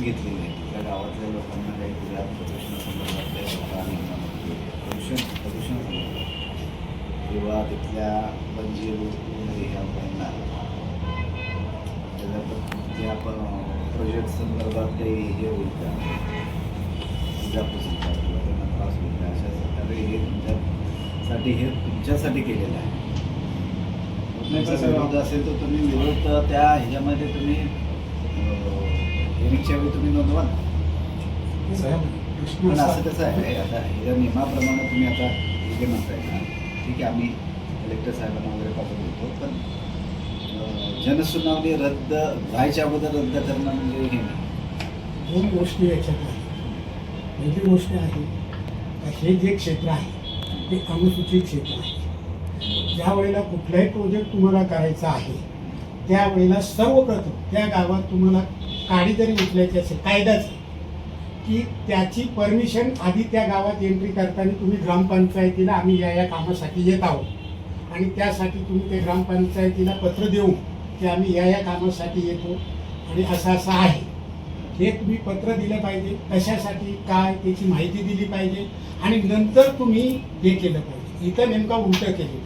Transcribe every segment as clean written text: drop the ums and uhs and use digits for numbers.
घेतलेली आहे. त्या गावातल्या लोकांना काही गुजरात प्रदूषणासंदर्भातल्या प्रदूषण किंवा तिथल्या वन्यजीव ह्या त्यांना त्या प्रोजेक्ट संदर्भात काही हे होईल का तुझ्यापासून किंवा त्यांना त्रास होईल का अशा प्रकारे हे तुमच्यासाठी केलेलं आहे. विरोध असेल तर तुम्ही विरोध त्या ह्याच्यामध्ये तुम्ही हेरिंगच्या वेळी तुम्ही नोंदवा ना. पण असं कसं आहे आता ह्या नियमाप्रमाणे तुम्ही आता हे म्हणताय ना, ठीक आहे आम्ही कलेक्टर साहेबांना वगैरे पाठवतो, पण जनसुनावणी रद्द व्हायच्या अगोदर रद्द करणं म्हणजे हे नाही. दोन गोष्टी याच्यात आहेत. पहिली गोष्ट आहे हे जे क्षेत्र आहे ते अनुसूचित क्षेत्र आहे. ज्या वेळेला कुठलाही प्रोजेक्ट तुम्हाला करायचा आहे त्यावेळेला सर्वप्रथम त्या गावात तुम्हाला काडी जरी उचलायची असेल कायदाच की त्याची परमिशन आधी त्या गावात एंट्री करताना तुम्ही ग्रामपंचायतीला आम्ही या कामासाठी येत आहोत आणि त्यासाठी तुम्ही ते ग्रामपंचायतीला पत्र देऊ की आम्ही या कामासाठी येतो आणि असं आहे हे तुम्ही पत्र दिलं पाहिजे. कशासाठी काय त्याची माहिती दिली पाहिजे आणि नंतर तुम्ही हे केलं पाहिजे. इथं नेमका उलटं केलं.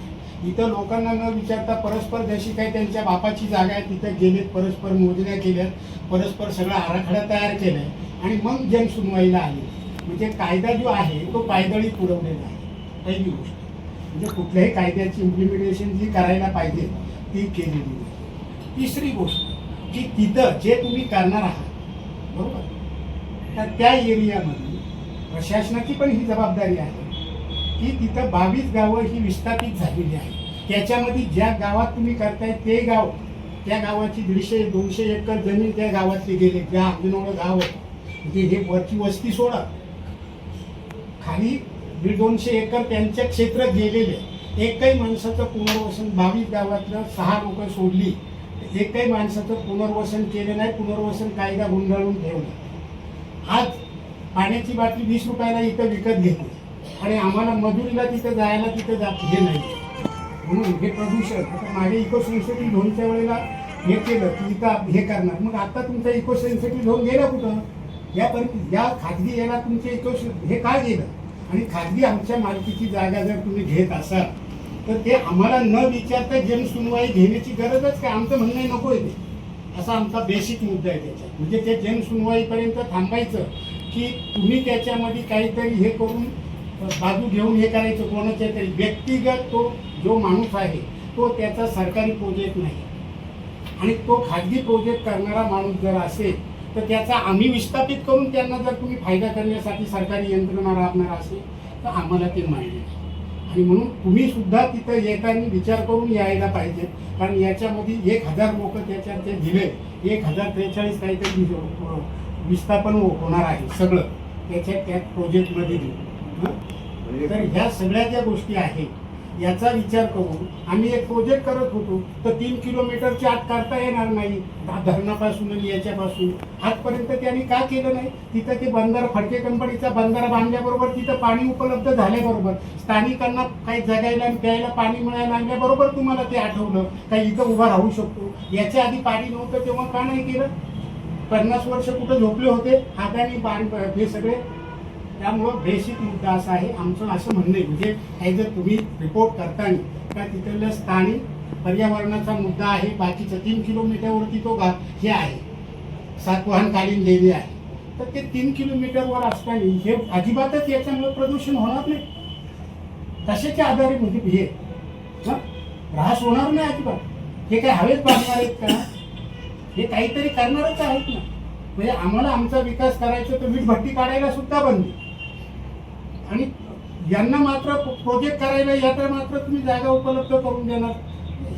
इथं लोकांना न विचारता परस्पर जशी काही त्यांच्या बापाची जागा आहे तिथं गेलेत, परस्पर मोजण्या केल्यात, परस्पर सगळा आराखडा तयार केला आहे आणि मग जनसुनवाईला आली. म्हणजे कायदा जो आहे तो पायदळी पुरवलेला आहे. पहिली गोष्ट म्हणजे कुठल्याही कायद्याची इम्प्लिमेंटेशन जी करायला पाहिजे ती केलेली नाही. तिसरी गोष्ट की तिथं जे तुम्ही करणार आहात बरोबर, तर त्या एरियामध्ये प्रशासनाची पण ही जबाबदारी आहे की तिथं 22 गावं ही विस्थापित झालेली आहे. त्याच्यामध्ये ज्या गावात तुम्ही करताय ते गाव, त्या गावाची 150-200 एकर जमीन त्या गावातली गेले. ज्या अंगणवाडी गाव आहे म्हणजे हे वरची वस्ती सोडा, खाली 150-200 एकर त्यांच्या क्षेत्रात गेलेले. एकही माणसाचं पुनर्वसन 22 गावातलं 6 लोक सोडली, एकही माणसाचं पुनर्वसन केलं नाही. पुनर्वसन कायदा गुंडाळून ठेवला. आज पाण्याची बाटली 20 रुपयाला इथं विकत घेतली आणि आम्हाला मजुरीला तिथं जायला तिथं हे नाही. म्हणून हे प्रदूषण आता मागे इको सेन्सिटिव्ह झोनच्या वेळेला हे केलं की इथं हे करणार. मग आता तुमचा इको सेन्सिटिव्ह झोन गेला कुठं? या खाजगी याला तुमचे इको हे का गेलं? आणि खाजगी आमच्या मालकीची जागा जर तुम्ही घेत असाल तर ते आम्हाला न विचारता जनसुनवाई घेण्याची गरजच काय? आमचं म्हणणं नको आहे ते. असा आमचा बेसिक मुद्दा आहे त्याच्यात. म्हणजे ते जनसुनवाईपर्यंत थांबायचं की तुम्ही त्याच्यामध्ये काहीतरी हे करून बाजू घेऊन हे करायचं कोणाच्या तरी व्यक्तिगत. तो जो माणूस आहे तो त्याचा सरकारी प्रोजेक्ट नाही आणि तो खाजगी प्रोजेक्ट करणारा माणूस जर असेल तर त्याचा आम्ही विस्थापित करून त्यांना जर तुम्ही फायदा करण्यासाठी सरकारी यंत्रणा राबणार असेल तर आम्हाला ते मान्य नाही. आणि म्हणून तुम्ही सुद्धा तिथं येताना विचार करून यायला पाहिजे. कारण याच्यामध्ये 1000 लोक त्याच्यात ते दिले, 1043 काहीतरी विस्थापन होणार आहे सगळं त्या प्रोजेक्टमध्ये. तर ह्या सगळ्या ज्या गोष्टी आहेत याचा विचार करून आम्ही एक प्रोजेक्ट करत होतो तर 3 किलोमीटरच्या आत करता येणार नाही धरणापासून आणि याच्यापासून. आजपर्यंत त्यांनी का केलं नाही? तिथं ते बंधारा फडके कंपनीचा बंधारा बांधल्याबरोबर तिथं पाणी उपलब्ध झाल्याबरोबर स्थानिकांना काही जगायला आणि प्यायला पाणी मिळायला लागल्याबरोबर तुम्हाला ते आठवलं काही इथं उभा राहू शकतो. याच्या आधी पाणी नव्हतं तेव्हा का नाही केलं? 50 वर्ष कुठं झोपले होते हाताने पाणी हे सगळे. त्यामुळं बेसिक मुद्दा असा आहे आमचं असं म्हणणं आहे. म्हणजे काही जर तुम्ही रिपोर्ट करताना का तिथल्या स्थानिक पर्यावरणाचा मुद्दा आहे, बाकीचं 3 किलोमीटरवरती तो हे आहे सातवाहनकालीन लेणी आहे, तर ते 3 किलोमीटरवर असताना हे अजिबातच याच्यामुळे प्रदूषण होणार नाही. कशाच्या आधारे म्हणजे हे ऱ्हास होणार नाही अजिबात. हे काय हवेत बांधणार आहेत का? हे काहीतरी करणारच आहेत ना. म्हणजे आम्हाला आमचा विकास करायचा तर वीट भट्टी काढायला सुद्धा बंदी आणि यांना मात्र प्रोजेक्ट करायला यात्रा मात्र तुम्ही जागा उपलब्ध करून देणार.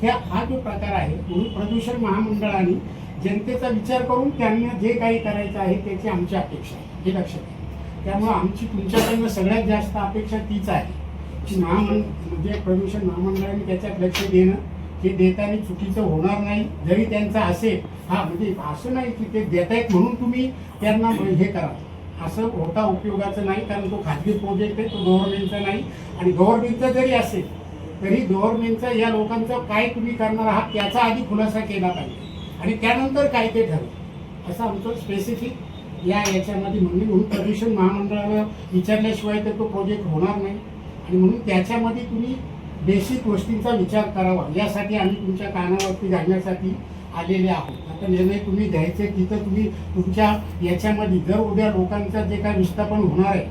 हा जो प्रकार आहे. म्हणून प्रदूषण महामंडळाने जनतेचा विचार करून त्यांना जे काही करायचं आहे त्याची आमची अपेक्षा आहे हे लक्षात घ्या. त्यामुळे आमची तुमच्याकडनं सगळ्यात जास्त अपेक्षा तीच आहे की म्हणजे प्रदूषण महामंडळाने त्याच्यात लक्ष देणं. हे देताना चुकीचं होणार नाही जरी त्यांचं असेल. म्हणजे असं नाही की ते देत आहेत म्हणून तुम्ही त्यांना हे करा, असं होता उपयोगाचं नाही. कारण तो खाजगी प्रोजेक्ट आहे, तो गव्हर्नमेंटचा नाही. आणि गव्हर्नमेंटचा जरी असेल तरी गव्हर्नमेंटचा या लोकांचं काय तुम्ही करणार आहात त्याचा आधी खुलासा केला पाहिजे आणि त्यानंतर काय ते ठरवं असं आमचं स्पेसिफिक याच्यामध्ये म्हणून प्रदूषण महामंडळाला विचारल्याशिवाय तर तो प्रोजेक्ट होणार नाही. आणि म्हणून त्याच्यामध्ये तुम्ही बेसिक गोष्टींचा विचार करावा, यासाठी आम्ही तुमच्या कानावरती घालण्यासाठी आलेले आहोत. आता निर्णय तुम्ही घ्यायचे तिथं तुम्ही तुमच्या याच्यामध्ये जर उद्या लोकांचं जे काय विस्थापन होणार आहे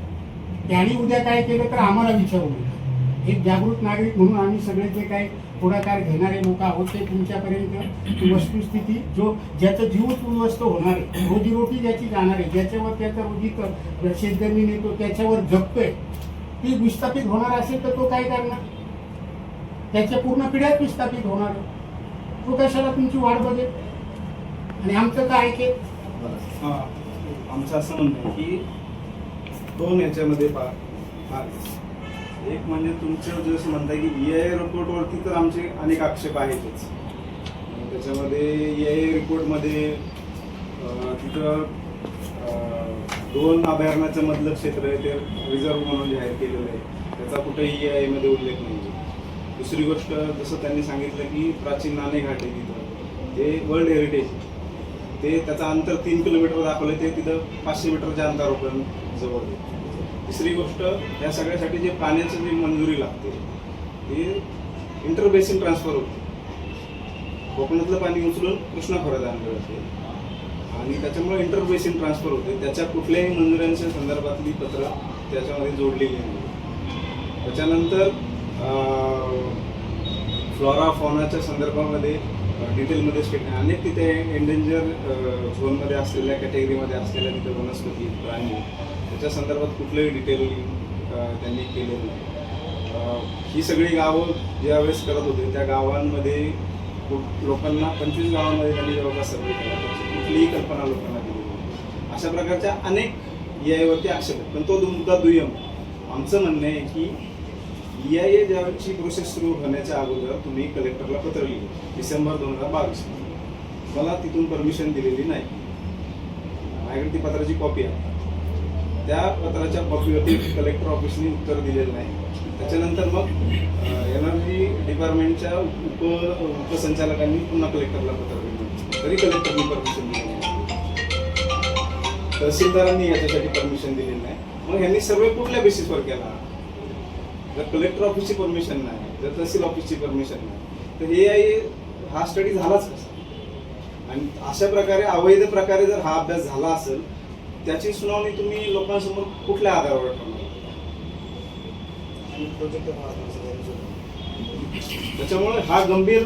त्यांनी उद्या काय केलं तर आम्हाला विचारू नका. एक जागृत नागरिक म्हणून आम्ही सगळे जे काही पुढाकार घेणारे लोक आहोत ते तुमच्यापर्यंत वस्तुस्थिती ज्याचं जीवच उद्ध्वस्त होणार आहे, रोजीरोटी ज्याची जाणार आहे, ज्याच्यावर त्याचा रोजी शेतजमीन येतो त्याच्यावर जगतोय, ती विस्थापित होणार असेल तर तो काय करणार? त्याच्या पूर्ण पिढ्यात विस्थापित होणार आहे. तो कशाला तुमची वाट बघेल? आणि आमचं काय ऐकेल? आमचं असं म्हणणं आहे की दोन याच्यामध्ये एक म्हणजे तुमचं जसं म्हणताय की EIA रिपोर्टवरती तर आमचे अनेक आक्षेप आहेतच. त्याच्यामध्ये EIA रिपोर्टमध्ये तिथं 2 अभयारण्याचं मधलं क्षेत्र आहे ते रिझर्व म्हणून जाहीर केलेलं आहे, त्याचा कुठेही EIA मध्ये उल्लेख नाही. दुसरी गोष्ट जसं त्यांनी सांगितलं की प्राचीन नाणे घाट आहे तिथं, ते वर्ल्ड हेरिटेज, ते त्याचं अंतर 3 किलोमीटर दाखवलं, ते तिथं 500 मीटरच्या अंतरापर्यंत जवळ आहे. तिसरी गोष्ट, या सगळ्यासाठी जे पाण्याची जी मंजुरी लागते ते इंटरबेसिन ट्रान्सफर होते. कोकणातलं पाणी उचलून कृष्णा खोऱ्यात आणलं जाते आणि त्याच्यामुळे इंटरबेसिन ट्रान्सफर होते. त्याच्या कुठल्याही मंजुऱ्यांच्या संदर्भातली पत्र त्याच्यामध्ये जोडलेली नाही. त्याच्यानंतर फ्लोरा फॉनाच्या संदर्भामध्ये डिटेलमध्ये स्टेटमेंट, अनेक तिथे एंडेंजर झोनमध्ये असलेल्या कॅटेगरीमध्ये असलेल्या तिथे वनस्पती प्राणी, त्याच्या संदर्भात कुठलंही डिटेलिंग त्यांनी केलेलं नाही. ही सगळी गावं ज्यावेळेस करत होते त्या गावांमध्ये लोकांना 25 गावांमध्ये त्यांनी जवळपास सर्वे केला, त्याची कुठलीही कल्पना लोकांना दिली नाही. अशा प्रकारच्या अनेक EIA वरती आक्षेप आहेत. पण तो मुद्दा दुय्यम. आमचं म्हणणं आहे की EIA ज्याची प्रोसेस सुरू होण्याच्या अगोदर तुम्ही कलेक्टरला पत्र लिहिलं डिसेंबर 2022, मला तिथून परमिशन दिलेली नाही. माझ्याकडे ती पत्राची कॉपी आहे. त्या पत्राच्या कॉपीवरती कलेक्टर ऑफिसने उत्तर दिलेलं नाही. त्याच्यानंतर मग एनर्जी डिपार्टमेंटच्या उपसंचालकांनी पुन्हा कलेक्टरला पत्र दिलं, तरी कलेक्टरनी परमिशन दिली नाही. तहसीलदारांनी याच्यासाठी परमिशन दिलेली नाही. मग ह्यांनी सर्वे कुठल्या बेसिसवर केला? जर कलेक्टर ऑफिसची परमिशन नाही, जर तहसील ऑफिसची परमिशन नाही, तर EIA हा स्टडी झालाच कसा? आणि अशा प्रकारे अवैध प्रकारे जर हा अभ्यास झाला असेल, त्याची सुनावणी तुम्ही लोकांसमोर कुठल्या आधारावर ठेवणार? त्याच्यामुळे हा गंभीर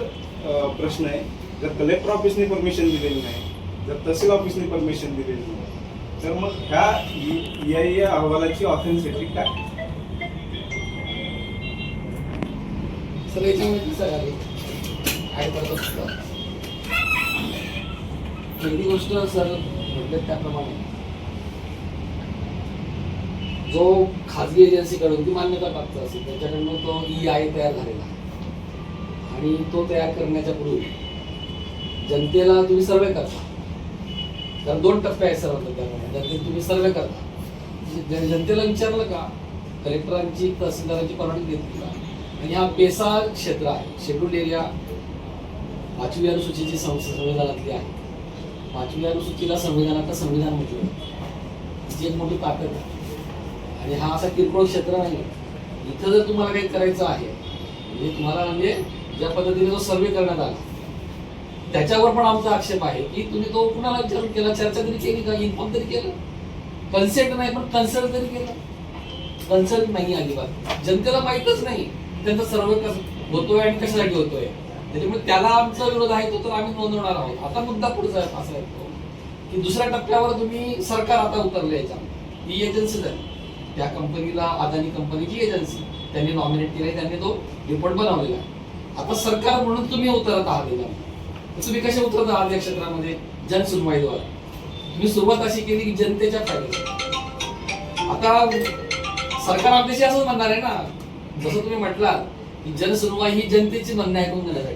प्रश्न आहे. जर कलेक्टर ऑफिसने परमिशन दिलेली नाही, जर तहसील ऑफिसने परमिशन दिलेली नाही, तर मग ह्या EIA अहवालाची ऑथेंटिसिटी काय? सर याच्यामध्ये सर ॲड करतो सुद्धा पहिली गोष्ट सर म्हटलं त्याप्रमाणे जो खाजगी एजन्सीकडून ती मान्यता प्राप्त असेल त्याच्याकडनं तो EIA तयार झालेला आहे आणि तो तयार करण्याच्या पूर्वी जनतेला तुम्ही सर्वे करता. तर 2 टप्पे आहेत सर त्याप्रमाणे. जनतेला तुम्ही सर्वे करता, जनतेला विचारलं का, कलेक्टरांची तहसीलदारांची परवानगी घेतली का, आणि हा पेसा क्षेत्र आहे, शेड्यूल्ड एरिया 5वी अनुसूचीची संविधानातली आहे. 5वी अनुसूचीला संविधानाचं संविधान म्हटलं, तिची एक मोठी ताकद आहे. आणि हा असा किरकोळ क्षेत्र नाही. इथं जर तुम्हाला काही करायचं आहे म्हणजे तुम्हाला म्हणजे ज्या पद्धतीने जो सर्वे करण्यात आला त्याच्यावर पण आमचा आक्षेप आहे की तुम्ही तो कुणाला विचारून केला, चर्चा तरी केली का, इन्फॉर्म तरी केलं, कन्सेंट नाही पण कन्सल्ट तरी केलं. कन्सल्ट नाही अजिबात. जनतेला माहीतच नाही त्यांचा सर्वे कसं होतोय आणि कशासाठी होतोय. त्याच्यामुळे त्याला आमचा विरोध आहे तो तर आम्ही नोंदवणार आहोत. आता मुद्दा पुढचा असा येतो की दुसऱ्या टप्प्यावर तुम्ही सरकार आता उतरलं याच्यामध्ये. ही एजन्सीज आहे, त्या कंपनीला अदानी कंपनीची एजन्सी त्यांनी नॉमिनेट केली, त्यांनी तो रिपोर्ट बनवलेला आहे. आता सरकार म्हणून तुम्ही उतरत आहात याच्यामध्ये. तुम्ही कसे उतरत आहात या क्षेत्रामध्ये? जनसुनवाईद्वारे. तुम्ही सुरुवात अशी केली की जनतेच्या फायद्यासाठी. आता सरकार आमच्याशी असंच म्हणणार आहे ना, जसं तुम्ही म्हटलात की जनसुनवाई ही जनतेची म्हणणं ऐकून घेण्यासाठी.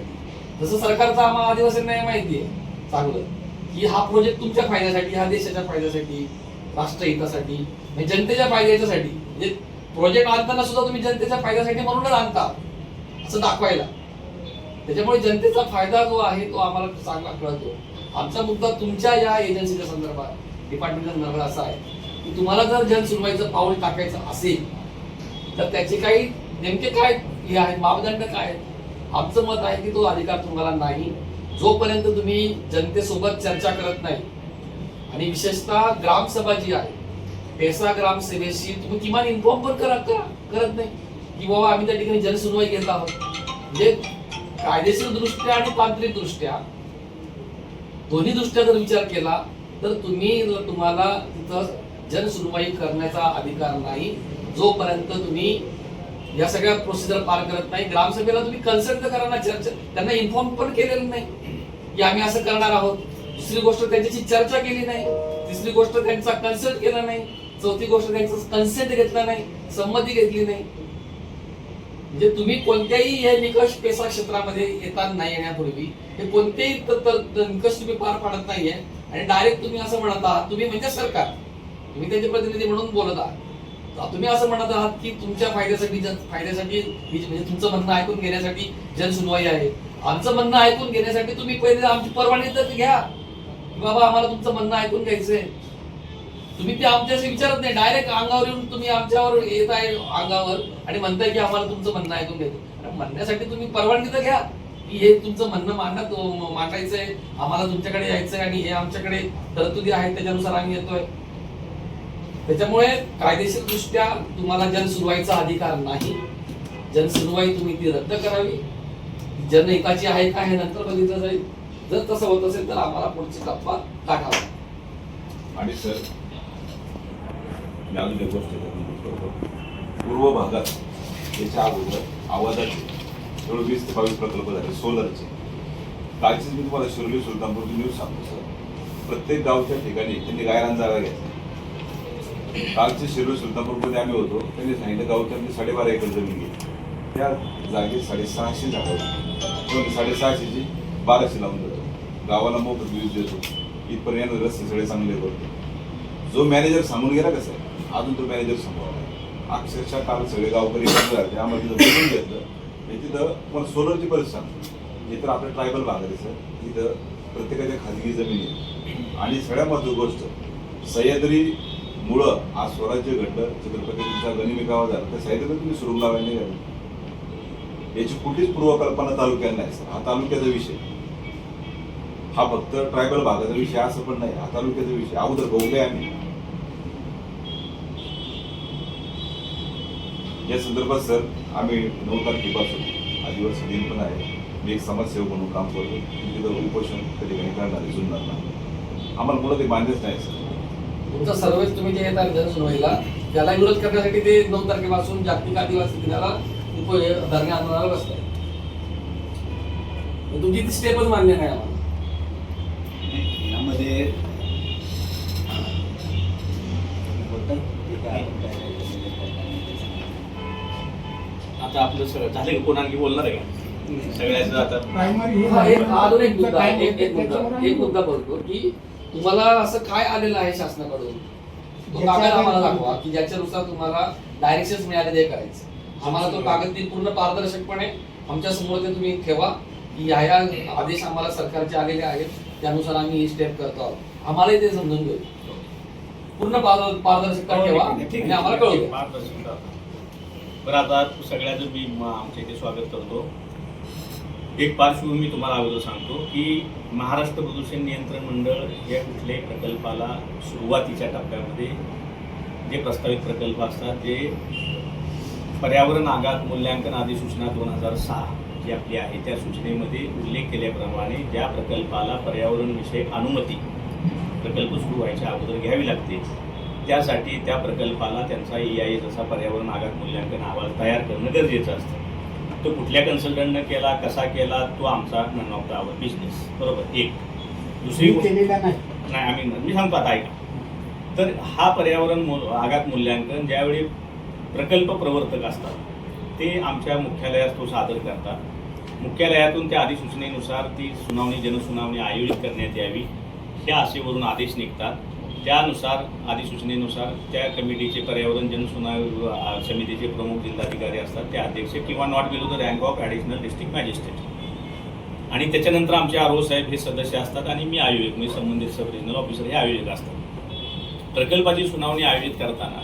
जसं सरकारचं आम्हाला आदिवासींना माहिती आहे चांगलं की हा प्रोजेक्ट तुमच्या फायद्यासाठी, हा देशाच्या फायद्यासाठी, राष्ट्रहितासाठी, म्हणजे जनतेच्या फायद्यासाठी. म्हणजे प्रोजेक्ट आणताना सुद्धा तुम्ही जनतेच्या फायद्यासाठी म्हणूनच आणता असं दाखवायला. त्याच्यामुळे जनतेचा फायदा जो आहे तो आम्हाला चांगला कळतो. आमचा मुद्दा तुमच्या या एजन्सीच्या संदर्भात डिपार्टमेंटचा निर्णय असा आहे की तुम्हाला जर जनसुनवाईचं पाऊल टाकायचं असेल तर त्याचे काही नेमके काय हे आहेत, मापदंड काय आहेत. आमचं मत आहे की तो अधिकार तुम्हाला नाही जोपर्यंत तुम्ही जनतेसोबत चर्चा करत नाही. आणि विशेषतः ग्रामसभा जी आहे पेसा ग्रामसभेशी तुम्ही किमान इन्फॉर्म पण करत नाही की बाबा आम्ही त्या ठिकाणी जनसुनवाई घेत आहोत. म्हणजे कायदेशीर दृष्ट्या आणि तांत्रिक दृष्ट्या दोन्ही दृष्ट्या जर विचार केला तर तुम्हाला तिथं जनसुनवाई करण्याचा अधिकार नाही जोपर्यंत तुम्ही या सगळ्या प्रोसिजर पार करत नाही. ग्रामसभेला तुम्ही कन्सल्ट तर करा ना, चर्चा त्यांना इन्फॉर्म पण केलेलं नाही की आम्ही असं करणार आहोत. दुसरी गोष्ट त्यांच्याशी चर्चा केली नाही. तिसरी गोष्ट त्यांचा कन्सल्ट केला नाही. चौथी गोष्ट त्यांचा कन्सेंट घेतला नाही, संमती घेतली नाही. म्हणजे तुम्ही कोणत्याही हे निकष पेसा क्षेत्रामध्ये येताना नाही येण्यापूर्वी हे कोणतेही निकष तुम्ही पार पाडत नाहीये आणि डायरेक्ट तुम्ही असं म्हणत आहात, तुम्ही म्हणजे सरकार, तुम्ही त्यांचे प्रतिनिधी म्हणून बोलत आहात, तुम्ही असं म्हणत आहात की तुमच्या फायद्यासाठी म्हणजे तुमचं म्हणणं ऐकून घेण्यासाठी जनसुनवाई आहे. आमचं म्हणणं ऐकून घेण्यासाठी तुम्ही पहिले आमची परवानगी तर घ्या की बाबा आम्हाला तुमचं म्हणणं ऐकून घ्यायचंय. तुम्ही ते आमच्याशी विचारत नाही, डायरेक्ट अंगावर येऊन तुम्ही आमच्यावर येत आहे अंगावर आणि म्हणताय की आम्हाला तुमचं म्हणणं ऐकून घ्यायचं. म्हणण्यासाठी तुम्ही परवानगी तर घ्या की हे तुमचं म्हणणं मांडायचंय, आम्हाला तुमच्याकडे यायचंय आणि हे आमच्याकडे तरतुदी आहेत त्याच्यानुसार आम्ही येतोय. त्याच्यामुळे कायदेशीर दृष्ट्या तुम्हाला जनसुनवाईचा अधिकार नाही. जनसुनवाई तुम्ही ती रद्द करावी. जनहिताची आहे का हे नंतर बघितलं जाईल. जर तसं होत असेल तर आम्हाला पुढची टप्पा टाकावा. आणि सर मी अजून एक गोष्ट करतो. पूर्व भागात याच्या अगोदर आवाजाचे जवळ 20 ते 22 प्रकल्प झाले सोलरचे. कालचीच मी तुम्हाला शिरोली सुलतानपूरची न्यूज सांगतो सर. प्रत्येक गावच्या ठिकाणी त्यांनी गायरान जागा घेतली. कालचे शिरोली सुलतानपूरमध्ये आम्ही होतो, त्यांनी सांगितलं गावच्या 12.5 एकर जमीन घेतली. त्या जागेत 650 झाडं होती. 650ची 1200 लावून देतो. गावाला मोफत वीज देतो. इथपर्यंत रस्ते सगळे चांगले करतो. जो मॅनेजर सांगून गेला कसं आहे अजून तो मॅनेजर सांभाळला. अक्षरशः काल सगळे गावकरी झाले. आम्हाला तिथं बोलून घेतलं. तिथं पण सोलरची परिस्थिती सांगतो. हे तर आपल्या ट्रायबल भागात आहे सर. तिथं प्रत्येकाच्या खाजगी जमिनी आहे. आणि सगळ्यात महत्त्वाची गोष्ट सह्याद्री मुळं आज स्वराज्य घडलं, छत्रपती तुमचा गनिमी गावा झाला तर सह्याद्री तुम्ही सुरू लावायला नाही घालून. याची कुठलीच पूर्वकल्पना तालुक्यात नाही सर. हा तालुक्याचा विषय, हा फक्त ट्रायबल भागाचा विषय असं पण नाही. हा तालुक्याचा विषय अगोदर बघूया आम्ही. या संदर्भात सर आम्ही 9 तारखेपासून आदिवासी दिन पण आहे. मी एक समाजसेवक म्हणून काम करतो. तिथं उपोषण कधी काही करणार आहे जुन्नर ना. आम्हाला मुळात ते मान्यच नाही सर. तुमचा सर्वेच तुम्ही जे येतात जनसुनवाईला त्याला विरोध करण्यासाठी ते 9 तारखेपासून जागतिक आदिवासी दिनाला धरणे आंदोलनाला बसताय. तुमची ती स्टेपच मान्य नाही आम्हाला. यामध्ये आता आपलं सगळं झालं की कोण आणखी बोलणार आहे का सगळ्याचं आता प्रायमरी हा, अजून एक मुद्दा बोलतो की तुम्हाला असं काय आलेलं आहे शासनाकडून तो कागद आम्हाला दाखवा की ज्याच्यानुसार तुम्हाला डायरेक्शन मिळाले ते करायचं. आम्हाला तो कागद पूर्ण पारदर्शकपणे आमच्या समोर ते तुम्ही ठेवा की ह्या आदेश आम्हाला सरकारचे आलेले आहेत त्यानुसार आम्ही ही स्टेप करतो आहोत. आम्हालाही ते समजून घेऊ. पूर्ण पारदर्शकता ठेवा आणि आम्हाला कळू द्या. बरं आता सगळ्याचं मी आमच्या इथे स्वागत करतो. एक पार्श्वभूमी तुम्हाला अगोदर सांगतो की महाराष्ट्र प्रदूषण नियंत्रण मंडळ या कुठल्याही प्रकल्पाला सुरुवातीच्या टप्प्यामध्ये जे प्रस्तावित प्रकल्प असतात ते पर्यावरण आघात मूल्यांकन अधिसूचना 2006 जी आपली आहे त्या सूचनेमध्ये उल्लेख केल्याप्रमाणे ज्या प्रकल्पाला पर्यावरणविषयक अनुमती प्रकल्प सुरू व्हायच्या अगोदर घ्यावी लागते त्यासाठी त्या प्रकल्पाला त्यांचा EIA जसा पर्यावरण आघात मूल्यांकन अहवाल तयार करणं गरजेचं असतं. तो कुठल्या कन्सल्टंटनं केला कसा केला तो आमचा none of the our business. बरोबर. एक दुसरी केलेला नाही मी सांगतो आता ऐका. तर हा पर्यावरण आघात मूल्यांकन ज्यावेळी प्रकल्प प्रवर्तक असतात ते आमच्या मुख्यालयात तो सादर करतात. मुख्यालयातून त्या अधिसूचनेनुसार ती जनसुनावणी आयोजित करण्यात यावी ह्या आशेवरून आदेश निघतात. त्यानुसार अधिसूचनेनुसार त्या कमिटीचे पर्यावरण जनसुनावणी समितीचे प्रमुख जिल्हाधिकारी असतात ते अध्यक्ष किंवा not below the rank of additional district magistrate आणि त्याच्यानंतर आमचे RO साहेब हे सदस्य असतात आणि मी आयोजक म्हणजे संबंधित सब रिजनल ऑफिसर हे आयोजक असतात. प्रकल्पाची सुनावणी आयोजित करताना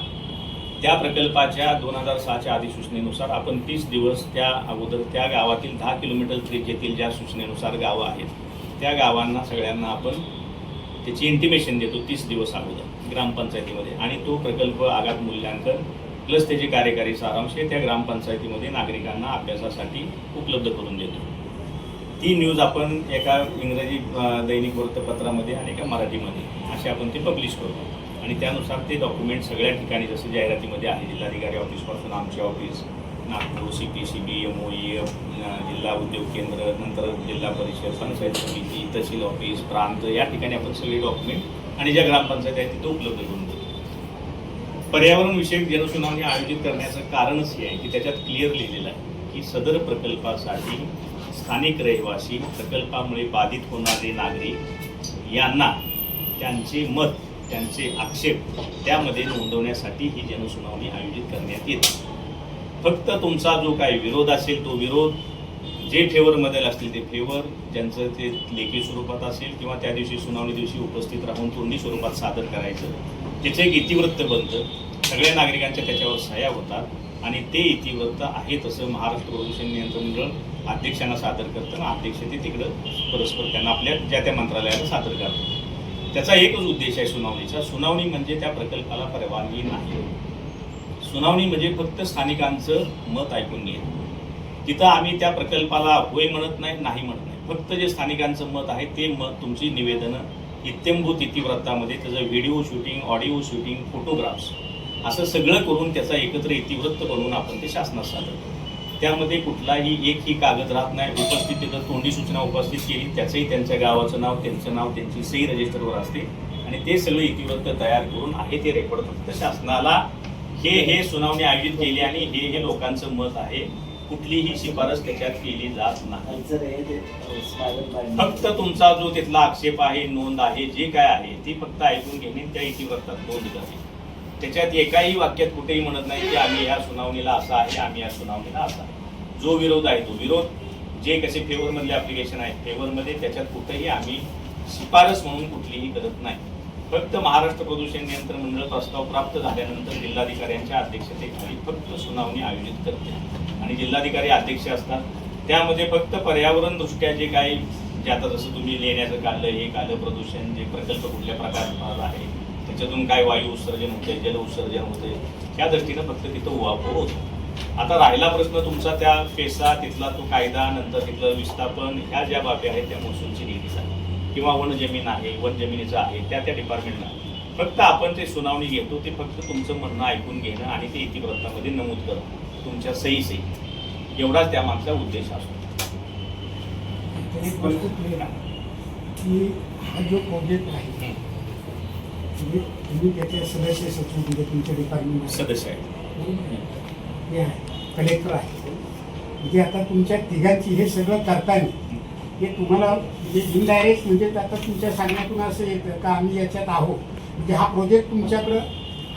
त्या प्रकल्पाच्या 2006च्या अधिसूचनेनुसार आपण 30 दिवस त्या अगोदर त्या गावातील 10 किलोमीटर त्रिज्येतील ज्या सूचनेनुसार गावं आहेत त्या गावांना सगळ्यांना आपण त्याची इंटिमेशन देतो 30 दिवस अगोदर ग्रामपंचायतीमध्ये, आणि तो प्रकल्प आघात मूल्यांकन प्लस त्याचे कार्यकारी सारांश हे त्या ग्रामपंचायतीमध्ये नागरिकांना अभ्यासासाठी उपलब्ध करून देतो. ती न्यूज आपण एका इंग्रजी दैनिक वृत्तपत्रामध्ये आणि एका मराठीमध्ये असे आपण ते पब्लिश करतो, आणि त्यानुसार ते डॉक्युमेंट सगळ्या ठिकाणी जसं जाहिरातीमध्ये आहे, जिल्हाधिकारी ऑफिसपासून आमचे ऑफिस, नागपूर, CPCB, MOE, जिल्हा उद्योग केंद्र, नंतर जिल्हा परिषद, पंचायत समिती, तहसील ऑफिस, प्रांत, या ठिकाणी आपण सगळे डॉक्युमेंट आणि ज्या ग्रामपंचायत आहेत तिथे उपलब्ध करून देतो. पर्यावरण विषयक जनसुनावणी आयोजित करण्याचं कारणच हे आहे की त्याच्यात क्लिअर लिहिलेलं आहे की सदर प्रकल्पासाठी स्थानिक रहिवासी, प्रकल्पामुळे बाधित होणारे नागरिक यांना त्यांचे मत, त्यांचे आक्षेप त्यामध्ये नोंदवण्यासाठी ही जनसुनावणी आयोजित करण्यात येते. फक्त तुमचा जो काही विरोध असेल तो विरोध, जे फेवरमध्ये असतील ते फेवर, ज्यांचं ते लेखी स्वरूपात असेल किंवा त्या दिवशी सुनावणी दिवशी उपस्थित राहून तोंडी स्वरूपात सादर करायचं, त्याचं एक इतिवृत्त बनतं, सगळ्या नागरिकांच्या त्याच्यावर सह्या होतात आणि ते इतिवृत्त आहे तसं महाराष्ट्र प्रदूषण नियंत्रण मंडळ अध्यक्षांना सादर करतं आणि अध्यक्ष ते तिकडं परस्पर त्यांना आपल्या ज्या त्या मंत्रालयाला सादर करतात. त्याचा एकच उद्देश आहे सुनावणीचा. सुनावणी म्हणजे त्या प्रकल्पाला परवानगी नाही. सुनावणी म्हणजे फक्त स्थानिकांचं मत ऐकून घेणं. तिथं आम्ही त्या प्रकल्पाला होय म्हणत नाही, नाही म्हणत नाही. फक्त जे स्थानिकांचं मत आहे ते मत, तुमची निवेदनं इत्यंभूत इतिवृत्तामध्ये त्याचं video shooting, audio shooting, photographs असं सगळं करून त्याचा एकत्र इतिवृत्त बनवून आपण ते शासनात सादर करतो. त्यामध्ये कुठलाही एकही कागद राहत नाही. उपस्थित तिथं तोंडी सूचना उपस्थित केली, त्याचंही त्यांच्या गावाचं नाव, त्यांचं नाव, त्यांची सही रजिस्टरवर असते आणि ते सगळं इतिवृत्त तयार करून आहे ते रेकॉर्ड फक्त शासनाला हे सुनावणी आयोजित केली आणि हे लोकांचं मत आहे. कुठलीही शिफारस त्याच्यात केली जात नाही. फक्त तुमचा जो तिथला आक्षेप आहे, नोंद आहे, जे काय आहे ती फक्त ऐकून घेणे, त्या इतिवृत्तात नोंद करणे. त्याच्यात एकाही वाक्यात कुठेही म्हणत नाही की आम्ही या सुनावणीला असा आहे, आम्ही या सुनावणीला असा आहे. जो विरोध आहे तो विरोध, जे कसे फेवरमधले ॲप्लिकेशन आहेत फेवरमध्ये, त्याच्यात कुठेही आम्ही शिफारस म्हणून कुठलीही करत नाही. फक्त महाराष्ट्र प्रदूषण नियंत्रण मंडळ प्रस्ताव प्राप्त झाल्यानंतर जिल्हाधिकाऱ्यांच्या अध्यक्षतेखाली फक्त सुनावणी आयोजित करते आणि जिल्हाधिकारी अध्यक्ष असतात. त्यामध्ये फक्त पर्यावरण दृष्ट्या जे काही, जे आता जसं तुम्ही लेण्याचं काढलं, हे काढलं, प्रदूषण जे प्रकल्प कुठल्या प्रकारात आहे, त्याच्यातून काय वायू उत्सर्जन होते, जल उत्सर्जन होते, त्या दृष्टीनं फक्त तिथं उहापोह होतो. आता राहिला प्रश्न तुमचा त्या पेसा, तिथला तो कायदा, नंतर तिथलं विस्थापन, ह्या ज्या बाबी आहेत त्या महसूलची निधीचा किंवा वन जमीन आहे, वन जमिनीचं आहे, त्या डिपार्टमेंटला फक्त आपण ते सुनावणी घेतो. ते फक्त तुमचं म्हणणं ऐकून घेणं आणि ते इतिवृत्तामध्ये नमूद करणं, तुमच्या सही एवढाच त्यामागचा उद्देश असतो. की हा जो प्रोजेक्ट आहे तुम्ही त्याचे सदस्य सचिव दिले, तुमच्या डिपार्टमेंट सदस्य आहे, हे आहे, कलेक्टर आहे. म्हणजे आता तुमच्या तिघांची हे सगळं करताना हे तुम्हाला म्हणजे इनडायरेक्ट म्हणजे आता तुमच्या सांगण्यातून असं येतं का आम्ही याच्यात आहोत, म्हणजे हा प्रोजेक्ट तुमच्याकडं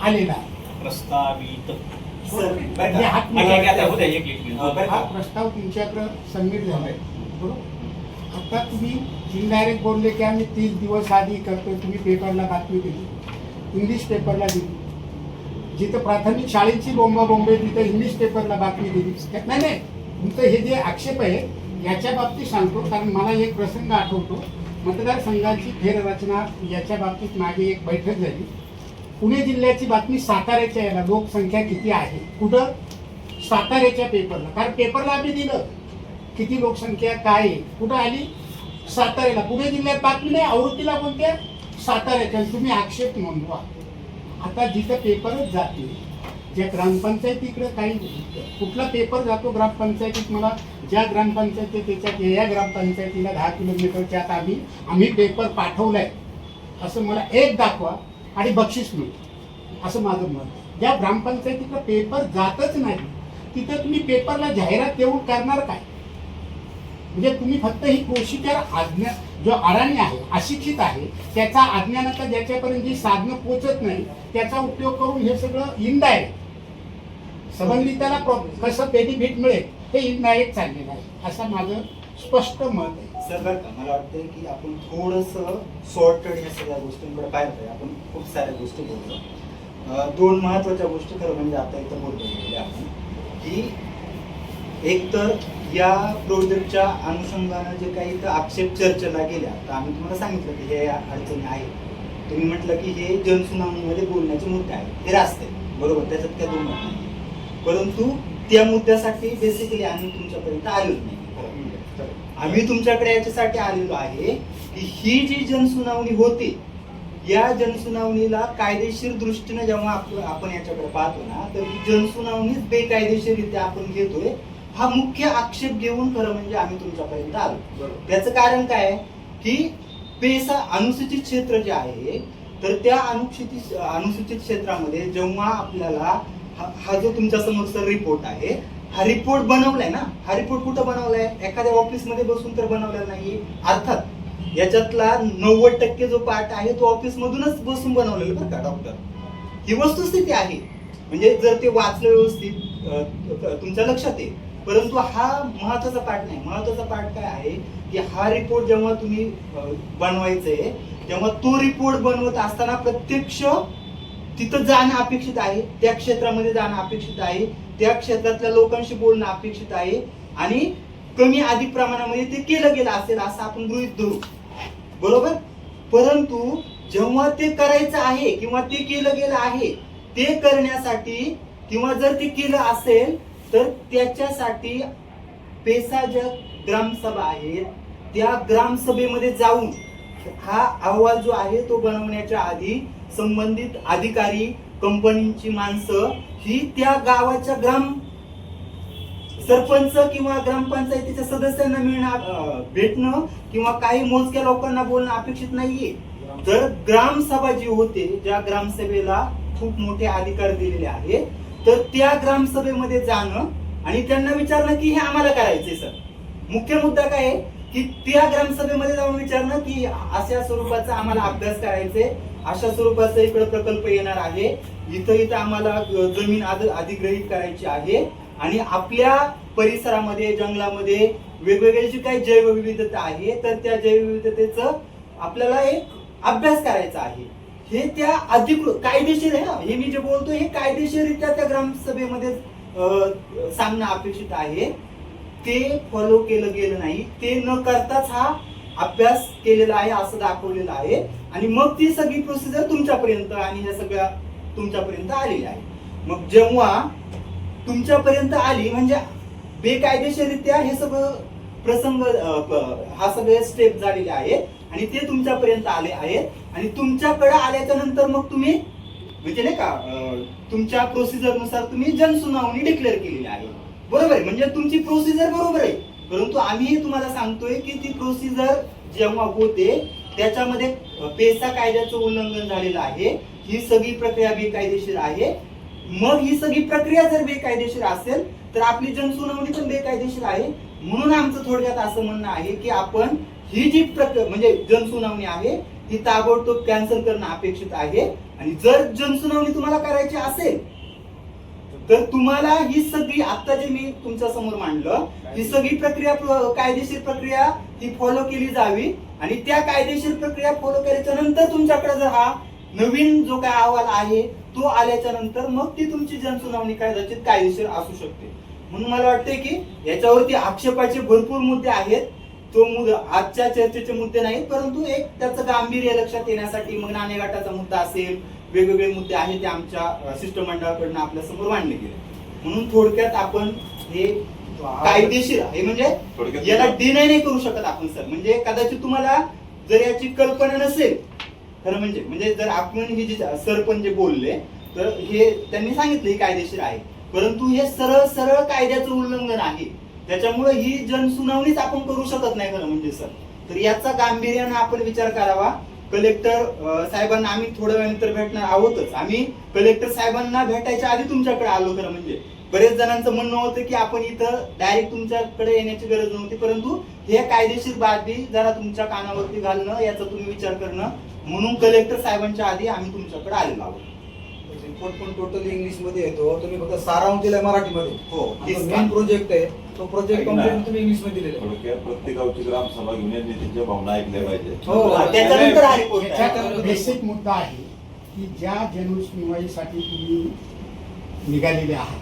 आलेला आहे प्रस्तावित. म्हणजे हा प्रस्ताव तुमच्याकडं सबमिट झालाय, बरोबर. आता तुम्ही इनडायरेक्ट बोलले की आम्ही 30 दिवस आधी करतो. तुम्ही पेपरला बातमी दिली, इंग्लिश पेपरला दिली, जिथं प्राथमिक शाळेची बोंबाबोंबे तिथं इंग्लिश पेपरला बातमी दिली. नाही, तुमचं हे जे आक्षेप आहे याच्या बाबतीत सांगतो, कारण मला एक प्रसंग आठवतो. मतदारसंघाची फेररचना याच्या बाबतीत मागे एक बैठक झाली. पुणे जिल्ह्याची बातमी साताऱ्याच्या याला लोकसंख्या किती आहे, कुठं, साताऱ्याच्या पेपरला. कारण पेपरला आम्ही दिलं किती लोकसंख्या काय आहे, कुठं आली, साताऱ्याला. पुणे जिल्ह्यात बातमी नाही, आवृत्तीला कोणत्या, साताऱ्याच्या. तुम्ही आक्षेप नोंदवा. आता जिथं पेपरच जाते, ज्या ग्रामपंचायतीकडे काही कुठला पेपर जातो ग्रामपंचायतीत, मला ज्या ग्रामपंचायती त्याच्यात या ग्रामपंचायतीला 10 किलोमीटरच्या आत आम्ही पेपर पाठवलाय असं मला एक दाखवा आणि बक्षीस मिळतं, असं माझं मत आहे. ज्या ग्रामपंचायतीकडे पेपर जातच नाही तिथं तुम्ही पेपरला जाहिरात देऊन करणार काय? म्हणजे तुम्ही फक्त ही प्रोसिजर आज्ञा, जो अडाणी आहे, अशिक्षित आहे, त्याचा अज्ञानाचा ज्याच्यापर्यंत जी साधनं पोचत नाही त्याचा उपयोग करून हे सगळं इनडायरेक्ट संबंधिताला कसं बेनिफिट मिळेल हे इनडायरेक्ट चाललेलं आहे असं माझं स्पष्ट मत आहे. सर बरं का मला वाटतं की आपण थोडंसं शॉर्टकट या सगळ्या गोष्टींकडे पाहिलं पाहिजे. आपण खूप साऱ्या गोष्टी बोललो. दोन महत्त्वाच्या गोष्टी खरं म्हणजे आता इथं बोलतो गेलेल्या आपण की एक तर या प्रोजेक्टच्या अनुषंगानं जे काही इथं आक्षेप चर्चेला गेल्या तर आम्ही तुम्हाला सांगितलं की हे अडचणी आहेत. तुम्ही म्हटलं की हे जनसुनावणीमध्ये बोलण्याचे मुद्दे आहेत, हे रास्ते बरोबर, त्याच्यात काय दोन मत नाही. परंतु त्या मुद्द्यासाठी बेसिकली आम्ही तुमच्यापर्यंत आलेलो नाही. आम्ही तुमच्याकडे याच्यासाठी आलेलो आहे की ही जी जनसुनावणी होते या जनसुनावणीला कायदेशीर दृष्टीने जेव्हा आपण याच्याकडे पाहतो ना तर ही जनसुनावणीच बेकायदेशीररित्या आपण घेतोय हा मुख्य आक्षेप घेऊन खरं म्हणजे आम्ही तुमच्यापर्यंत आलो. त्याचं कारण काय की पेसा अनुसूचित क्षेत्र जे आहे तर त्या अनुसूचित क्षेत्रामध्ये जेव्हा आपल्याला हा जो तुमच्या समोरचा रिपोर्ट आहे हा रिपोर्ट बनवलाय ना, हा रिपोर्ट कुठं बनवलाय? एखाद्या ऑफिसमध्ये बसून तर बनवलेला नाहीये. अर्थात याच्यातला 90% जो पार्ट आहे तो ऑफिस मधूनच बसून बनवलेला बरं का डॉक्टर, ही वस्तुस्थिती आहे. म्हणजे जर ते वाचलं व्यवस्थित तुमच्या लक्षात येईल. परंतु हा महत्वाचा पार्ट नाही. महत्वाचा पार्ट काय आहे की हा रिपोर्ट जेव्हा तुम्ही बनवायचंय तेव्हा तो रिपोर्ट बनवत असताना प्रत्यक्ष तिथं जाणं अपेक्षित आहे, त्या क्षेत्रामध्ये जाणं अपेक्षित आहे, त्या क्षेत्रातल्या लोकांशी बोलणं अपेक्षित आहे आणि कमी अधिक प्रमाणामध्ये ते केलं गेलं असेल असं आपण गृहीत धरू बरोबर. परंतु जेव्हा ते करायचं आहे किंवा ते केलं गेलं आहे ते करण्यासाठी किंवा जर ते केलं असेल तर त्याच्यासाठी पेसा ज्या ग्रामसभा आहेत त्या ग्रामसभेमध्ये जाऊन हा अहवाल जो आहे तो बनवण्याच्या आधी संबंधित अधिकारी, कंपनीची माणसं ही त्या गावाच्या ग्राम सरपंच किंवा ग्रामपंचायतीच्या सदस्यांना भेटणं किंवा काही मोजक्या लोकांना बोलणं अपेक्षित नाहीये. तर ग्रामसभा जी होते ज्या ग्रामसभेला खूप मोठे अधिकार दिलेले आहेत तर त्या ग्रामसभेमध्ये जाणं आणि त्यांना विचारणं की हे आम्हाला करायचंय सर. मुख्य मुद्दा काय आहे की त्या ग्रामसभेमध्ये जाऊन विचारणं की अशा स्वरूपाचा आम्हाला अभ्यास करायचे, अशा स्वरूपाचा इकडे प्रकल्प येणार आहे, इथं आम्हाला जमीन अधिग्रहित करायची आहे आणि आपल्या परिसरामध्ये जंगलामध्ये वेगवेगळी जी काही जैवविविधता आहे तर त्या जैवविविधतेचं आपल्याला एक अभ्यास करायचा आहे. हे त्या अधिकृत कायदेशीर आहे ना, हे मी जे बोलतो हे कायदेशीररित्या त्या ग्रामसभेमध्ये सांगणं अपेक्षित आहे. ते फॉलो केलं गेलं नाही. ते न करताच हा अभ्यास केलेला आहे असं दाखवलेलं आहे आणि मग ती सगळी प्रोसिजर तुमच्यापर्यंत आणि ह्या सगळ्या तुमच्यापर्यंत आलेली आहे. मग जेव्हा तुमच्यापर्यंत आली म्हणजे बेकायदेशीररित्या हे सगळं प्रसंग हा सगळे स्टेप झालेले आहेत आणि ते तुमच्यापर्यंत आले आहेत आणि तुमच्याकडे आल्याच्या नंतर मग तुम्ही म्हणजे नाही का तुमच्या प्रोसिजर नुसार तुम्ही जनसुनावणी डिक्लेअर केलेली आहे बरोबर आहे. म्हणजे तुमची प्रोसिजर बरोबर आहे. परंतु आम्ही तुम्हाला सांगतोय की ती प्रोसिजर जेव्हा होते त्याच्यामध्ये पेसा कायद्याचं उल्लंघन झालेलं आहे. ही सगळी प्रक्रिया बेकायदेशीर आहे. मग ही सगळी प्रक्रिया जर बेकायदेशीर असेल तर आपली जनसुनावणी पण बेकायदेशीर आहे. म्हणून आमचं थोडक्यात असं म्हणणं आहे की आपण ही जी म्हणजे जनसुनावणी आहे ही ताबडतोब कॅन्सल करणं अपेक्षित आहे आणि जर जनसुनावणी तुम्हाला करायची असेल तर तुम्हाला ही सगळी आता जे मी तुमच्या समोर मांडलं ही सगळी प्रक्रिया कायदेशीर प्रक्रिया ही फॉलो केली जावी आणि त्या कायदेशीर प्रक्रिया फॉलो केल्याच्या नंतर तुमच्याकडे जर हा नवीन जो काय अहवाल आहे तो आल्याच्या नंतर मग ती तुमची जनसुनावणी कदाचित कायदेशीर असू शकते. म्हणून मला वाटतंय की याच्यावरती आक्षेपाचे भरपूर मुद्दे आहेत. तो आजच्या चर्चेचे मुद्दे नाहीत परंतु एक त्याचं गांभीर्य लक्षात येण्यासाठी मग नाणेगाटाचा मुद्दा असेल वेगवेगळे मुद्दे आहेत ते आमच्या शिष्टमंडळाकडून आपल्या समोर मांडले गेले. म्हणून थोडक्यात आपण हे कायदेशीर आहे म्हणजे याला डिनाय नाही करू शकत आपण सर. म्हणजे कदाचित तुम्हाला जर याची कल्पना नसेल खरं म्हणजे जर आपण हे जे सरपंच जे बोलले तर हे त्यांनी सांगितलं हे कायदेशीर आहे परंतु हे सरळ कायद्याचं उल्लंघन आहे. त्याच्यामुळे ही जनसुनावणीच आपण करू शकत नाही खरं म्हणजे सर. तर याचा गांभीर्यानं आपण विचार करावा. कलेक्टर साहेबांना आम्ही थोड्या वेळानंतर भेटणार आहोतच. आम्ही कलेक्टर साहेबांना भेटायच्या आधी तुमच्याकडे आलो खरं म्हणजे. बरेच जणांचं म्हणणं होतं की आपण इथं डायरेक्ट तुमच्याकडे येण्याची गरज नव्हती परंतु हे कायदेशीर बाबी जरा तुमच्या कानावरती घालणं याचा तुम्ही विचार करणं म्हणून कलेक्टर साहेबांच्या आधी आम्ही तुमच्याकडे आलेलो आहोत. रिपोर्ट पण टोटली इंग्लिश मध्ये येतो, तुम्ही फक्त सारांश दिलाय मराठीमध्ये. हो. मेन प्रोजेक्ट आहे तो प्रोजेक्ट ऐक ना. कम्प्लीट तुम्ही इंग्लिश मध्ये दिलेला आहे. थोडक्यात प्रत्येक गावची ग्रामसभा घेऊन या नेत्यांच्या भावना ऐकल्या पाहिजे. हो, त्याच्यानंतर हा report आहे. याच्यात बेसिक मुद्दा आहे की ज्या जनसुनवाईसाठी तुम्ही निघालेले आहात,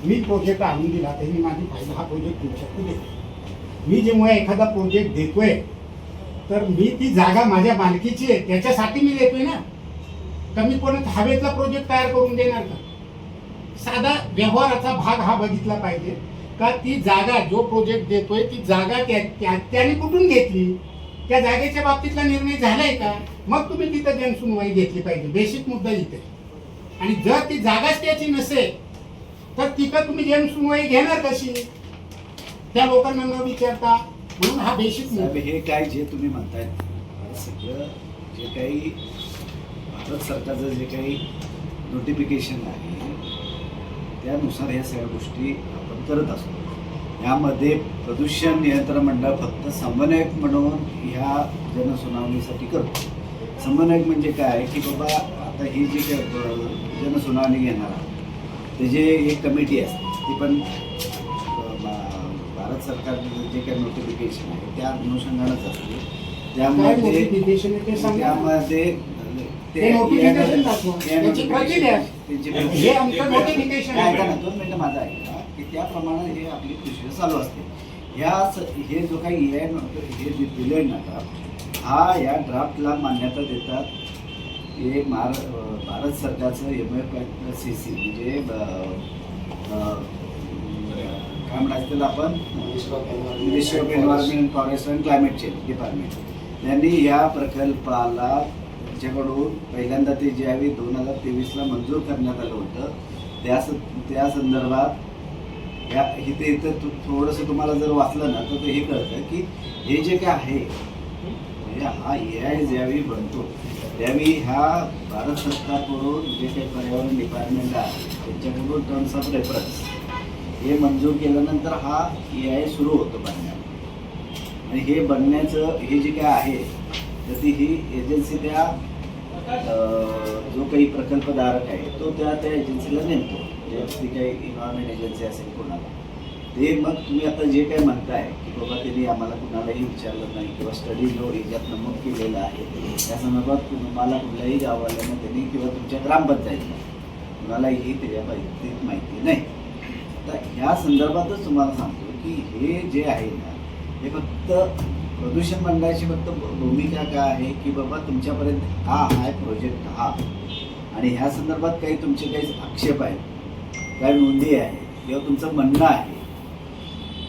मी प्रोजेक्ट आणून दिला तर मी माझी फाईल हा प्रोजेक्ट तुमच्याकडे देतो. मी जेव्हा एखादा प्रोजेक्ट देतोय तर मी ती जागा माझ्या मालकीची आहे त्याच्यासाठी मी देतोय ना. कमी कोणी हवेतला प्रोजेक्ट तयार करून देणार का? साधा व्यवहाराचा भाग हा बघितला पाहिजे का ती जागा जो प्रोजेक्ट देतोय ती जागा त्याने कुठून घेतली, त्या जागेच्या बाबतीतला निर्णय झालाय का, मग तुम्ही तिथं जनसुनवाई घेतली पाहिजे. बेसिक मुद्दा इथे. आणि जर ती जागाच त्याची नसेल तर तिथं तुम्ही जनसुनवाई घेणार कशी, त्या लोकांना न विचारता. म्हणून हा बेसिक साहेब, मुद्दा. हे काय जे तुम्ही म्हणताय हे सगळं जे काही भारत सरकारचं जे काही नोटिफिकेशन आहे त्यानुसार ह्या सगळ्या गोष्टी आपण करत असतो. यामध्ये प्रदूषण नियंत्रण मंडळ फक्त समन्वयक म्हणून ह्या जनसुनावणीसाठी करतो. समन्वयक म्हणजे काय की बाबा आता ही जी काय जनसुनावणी घेणार त्याची एक कमिटी असते, ती पण भारत सरकारचं जे काही नोटिफिकेशन आहे त्या अनुषंगानंच असते. काय notification आहे ते सांगा. त्यामध्ये ते notification दाखवा. त्याची प्रती द्या. हे आमचं notification आहे. ऐका ना, 2 मिनिटं माझं ऐका की त्याप्रमाणे हे आपली प्रोसिजर चालू असते. हे जो काही हे दिले ना ड्राफ्ट, हा या ड्राफ्टला मान्यता देतात हे भारत सरकारचं MFCC म्हणजे काय म्हणायचं त्याला आपण, ministry of environment forest and climate change department, त्यांनी या प्रकल्पाला त्यांच्याकडून पहिल्यांदा ते ज्यावेळी 2023ला मंजूर करण्यात आलं होतं त्या संदर्भात इथं थोडंसं तुम्हाला जर वाचलं ना तर हे कळतं की हे जे काय आहे म्हणजे हा AI ज्यावेळी बनतो त्यावेळी ह्या भारत सरकारकडून जे काही पर्यावरण डिपार्टमेंट आहे त्यांच्याकडून टर्म्स ऑफ रेफरन्स हे मंजूर केल्यानंतर हा AI सुरू होतो बनण्याला. आणि हे बनण्याचं हे जे काय आहे तर ती ही एजन्सी त्या जो काही प्रकल्पधारक आहे तो त्या एजन्सीला नेमतो, जे ती काही एन्व्हायरमेंट एजन्सी असेल कोणाला. ते मग तुम्ही आता जे काय म्हणताय की बाबा त्यांनी आम्हाला कुणालाही विचारलं नाही किंवा स्टडी जो याच्यात नमूद केलेला आहे त्या संदर्भात तुम्हाला कुठल्याही गावाला त्यांनी किंवा तुमच्या ग्रामपंचायतीला कुणालाही त्याच्या बाबतीत माहिती नाही. तर ह्या संदर्भातच तुम्हाला सांगतो की हे जे आहे ना हे फक्त प्रदूषण मंडळाची फक्त भूमिका काय आहे की बाबा तुमच्यापर्यंत हा आहे प्रोजेक्ट हा, आणि ह्या संदर्भात काही तुमचे काही आक्षेप आहेत, काय नोंदी आहे किंवा तुमचं म्हणणं आहे,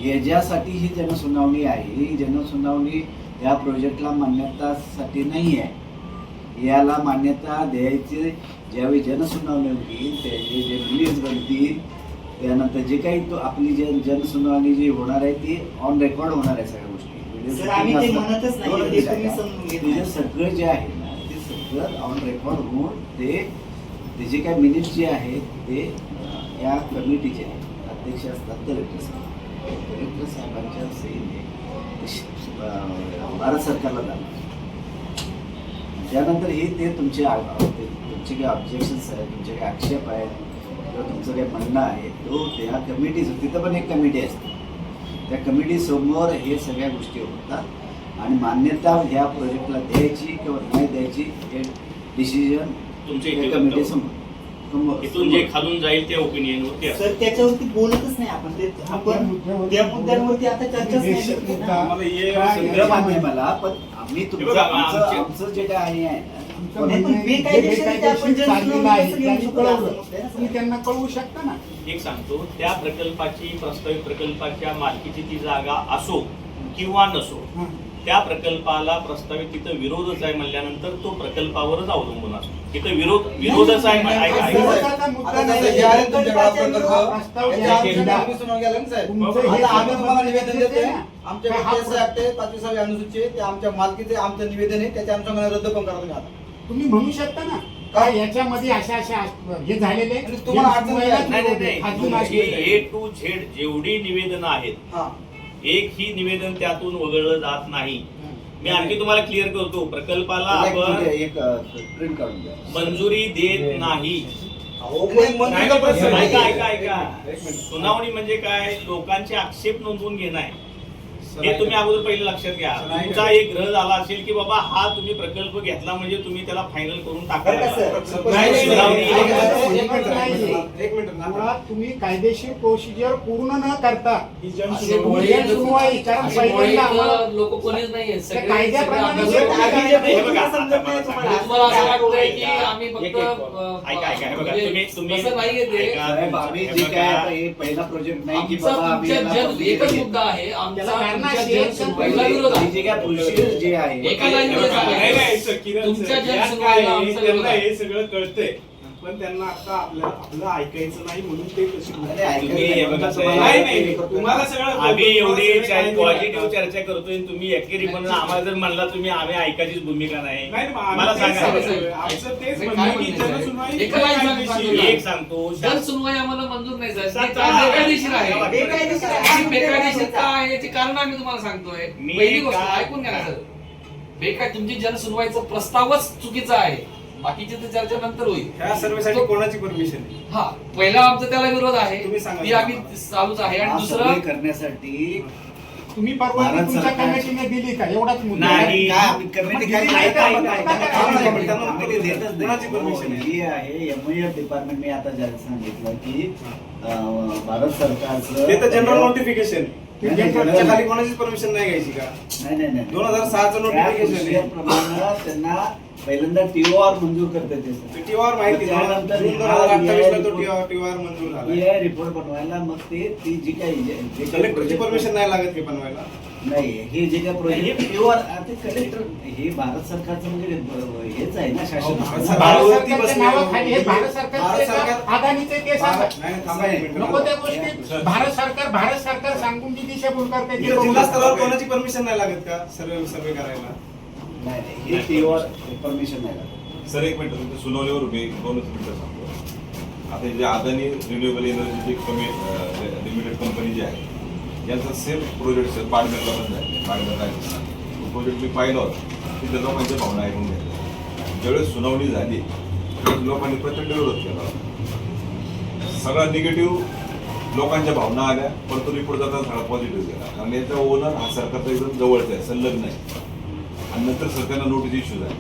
याच्यासाठी ही जनसुनावणी आहे. ही जनसुनावणी या प्रोजेक्टला मान्यतासाठी नाही आहे. याला मान्यता द्यायची ज्यावेळी जनसुनावणी होईल त्याचे जे मिनिट्स बनतील त्यानंतर जे काही तो आपली जनसुनावणी जी होणार आहे ती ऑन रेकॉर्ड होणार आहे. सगळ्या गोष्टी सर, आम्ही ते म्हणतच नाही, ते तुम्ही समजून घेतलं. ते सगळं जे आहे ना ते सगळं ऑन रेकॉर्ड होऊन ते जे काही मिनिट्स जे आहेत ते या कमिटीचे अध्यक्ष असतात कलेक्टर साहेबांच्या सहीने भारत सरकारला जाणार. त्यानंतर हे ते तुमचे काही ऑब्जेक्शन्स आहेत, तुमचे काही आक्षेप आहेत किंवा तुमचं काही म्हणणं आहे तो त्या कमिटीचं, तिथं पण एक कमिटी असते, त्या कमिटीसमोर हे सगळ्या गोष्टी होतात आणि मान्यता ह्या प्रोजेक्टला द्यायची किंवा नाही द्यायची हे डिसिजन तुमच्या कमिटीसमोर इथून जे खालून जाईल त्या ओपिनियन वरती सर त्याच्यावरती बोलतच नाही आपण. ते आपण त्या मुद्द्यांवरती आता चर्चाच नाही केली ना. आम्हाला ये सगळं मान्य आहे मला, पण आम्ही हे बघा, आमचं जे काय आहे आमचं म्हणणं आहे की जे बेकायदेशीर चाललेलं आहे त्यांनी कळवलं तुम्ही त्यांना कळवू शकता ना. एक सांगतो, त्या प्रकल्पाची प्रस्तावित प्रकल्पाच्या मालकीची ती जागा असो किंवा नसो, हां. त्या प्रकल्पाला प्रस्तावित तिथं विरोधच आहे म्हणल्यानंतर तो प्रकल्पावरच अवलंबून असतो. तिथं विरोधच आहे विरोधाचा मुद्दा आता नाही. जसं जे आहे तुमच्या प्रकल्प प्रकल्प, प्रस्ताव याच्या द्या. आमच्या आम्ही सुनावणी केलं ना साहेब. तुमचं हे आता आम्ही सगळं तुम्हाला निवेदन बंद देतोय. ना. आमच्या हा व्यक्ती ऍक्ट आहे 25वी अनुसूची आहे, ते आमच्या मालकीचे आमचं निवेदन आहे, त्याच्या आमच्या रद्द पण करा तुम्ही आता. तुम्ही म्हणू शकता ना काय याच्यामध्ये अशा हे झालेले आणि तुम्हाला अडचण जनसुनवाईला नाही. अजून नाही, अशी- A to Z जेवढी निवेदनं आहेत हा. एक ही निवेदन त्यातून वगळलं जात नाही. मी आणखी तुम्हाला क्लिअर करतो, प्रकल्पाला आपण एक प्रिंट काढून द्या. मंजुरी देत नाही. अहो, पण मंजुरी नाही, पण कसं- ऐका ऐका ऐका, एक मिनिट. सुनावणी म्हणजे काय, लोकांचे आक्षेप नोंदवून घेणं आहे. हे तुम्ही अगोदर पहिलं लक्षात घ्या. तुमचा एक ग्रह झाला असेल की बाबा हा तुम्ही प्रकल्प घेतला म्हणजे तुम्ही त्याला फायनल करून टाका. बरं का सर? नाही, नाही, सुनावणी- नाही, नाही, नाही, एक मिनिट. एक मिनिट ना. मुळात तुम्ही कायदेशीर प्रोसिजर पूर्ण न करता ही असे जनसुनावणी- भोळे सुनवाई, कारण असे भोळे पहिल्यांदा आम्हाला- लोक कोणीच नाहीये. सगळे कायद्याप्रमाणे सगळे जे अभ्यास- आम्ही जे हे बघा, बोलतो समजत नाही तुम्हाला. तुम्हाला असं वाटतंय की आम्ही फक्त ऐका ऐका, हे बघा, तुम्ही तसं नाहीये ते. ऐका, साहेब, आम्ही हे जे बघा, काय आता हे पहिला प्रोजेक्ट नाही की आमचा बाबा आम्ही तुमच्या याला जन एकच publicity मुद्दा आहे, आमचा त्याला कारण तुमच्या अशी आहे, जनसुनवाईला विरोध हे आहे. जे काय प्रोसिजर जे आहे एका लाईनमध्ये सांगा. नाही, नाही, सर, किरण तुमच्या सर, यात जनसुनवाईला काय आहे, आमचा त्यांना विरोध आहे. हे सगळं कळतंय पण त्यांना आता आपलं ऐकायचं नाही म्हणून ते तशी अरे, ऐकायचं तुम्ही हे बघा, नाही नाही तुम्हाला सगळं आम्ही एवढी तुम्हाला पॉझिटिव्ह चर्चा करतोय, तुम्ही एकेरी म्हणून आम्हाला जर म्हणला तुम्ही आम्ही ऐकायचीच भूमिका नाही. नाही मला आम्ही तेच सांगा. सांगतोय. आमचं तेच नाही, म्हणणं आहे काय की म्हणणं आहे? जनसुनवाई एका लाईन कायदेशीर सांगा. आहे. एक सांगतो, जनसुनवाई आम्हाला मंजूर नाही साहेब. साहेब, ती काय बेकायदेशीर आहे. बेकायदेशीर आहे. आणि बेकायदेशीर का आहे याची कारण आम्ही तुम्हाला सांगतोय. मी पहिली गोष्ट का- ऐकून घ्या ना सर. तुमची जनसुनवाईचा प्रस्तावच चुकीचा आहे. बाकीची तर चर्चा नंतर होईल. ह्या सर्वेसाठी कोणाची परमिशन आहे हा, पहिला आमचा त्याला विरोध आहे. तुम्ही सांगा. ती आम्ही चालूच आहे. आणि हा दुसरं सर्वे करण्यासाठी तुम्ही परवानगी भारत तुमच्या सरकार- कमिटीने दिली का? एवढाच मुद्दा नाही. आहे. काय आम्ही कमिटी काय नाही, नाही, काय- काय- काय- काय- काय- काय- काय- काय- आम्ही देतच नाही. कोणाची permission आहे? ही आहे MOF डिपार्टमेंट. मी आता ज्याला सांगितलं की भारत सरकारचं ते तर जनरल नोटिफिकेशन नाही, नाही, त्याच्या खाली कोणाचीच परमिशन नाही घ्यायची का नाही नाही नाही 2006 चं notification आहे. प्रमाणे त्यांना पहिल्यांदा TOR मंजूर करते ते सर. टीवार माहिती त्यानंतर जून हा 2028 ला तो report- टीवार मंजूर झाला EIA रिपोर्ट बनवायला मग ती जी काही कलेक्टरची project- परमिशन नाही लागत की बनवायला नाही हे जे काही प्रोजेक्ट प्युअर ते कलेक्टर हे भारत सरकारचं म्हणजे हेच आहे ना शासन. भारत भारत भारतावरती सरकारच्या बसले. नावाखाली हे भारत भारत सरकारचे सरकार- का अदानीचे ते सांगा. नाही नाही, थांबा एक मिनिट. नको त्या गोष्टी भारत सरकार सांगून ती दिशाभूल करते ती इथं जिल्हा स्तरावर बघू. कोणाची परमिशन नाही लागत का सर्वे करायला नाही नाही, हे प्युअर परमिशन नाही लागत. सर एक मिनिट तुमच्या सुनावणीवर मी 2 मिनिटं सांगतो. आता जे अदानी रिन्युएबल एनर्जी कमी लिमिटेड कंपनी जी आहे यांचा सेम प्रोजेक्ट सर बाडमेरला पण झाले. बाडमेर राजस्थान तो प्रोजेक्ट मी पाहिला होता की त्याचा माझ्या भावना ऐकून घेतल्या. ज्यावेळेस सुनावणी झाली त्यावेळेस लोकांनी प्रचंड विरोध केला होता. सगळा निगेटिव्ह लोकांच्या भावना आल्या पण तो रिपोर्ट जाता सगळा पॉझिटिव्ह गेला. कारण याचा ओनर हा सरकारचा एकदम जवळचा आहे, संलग्न आहे. आणि नंतर सरकारनं नोटीस इश्यू झाली.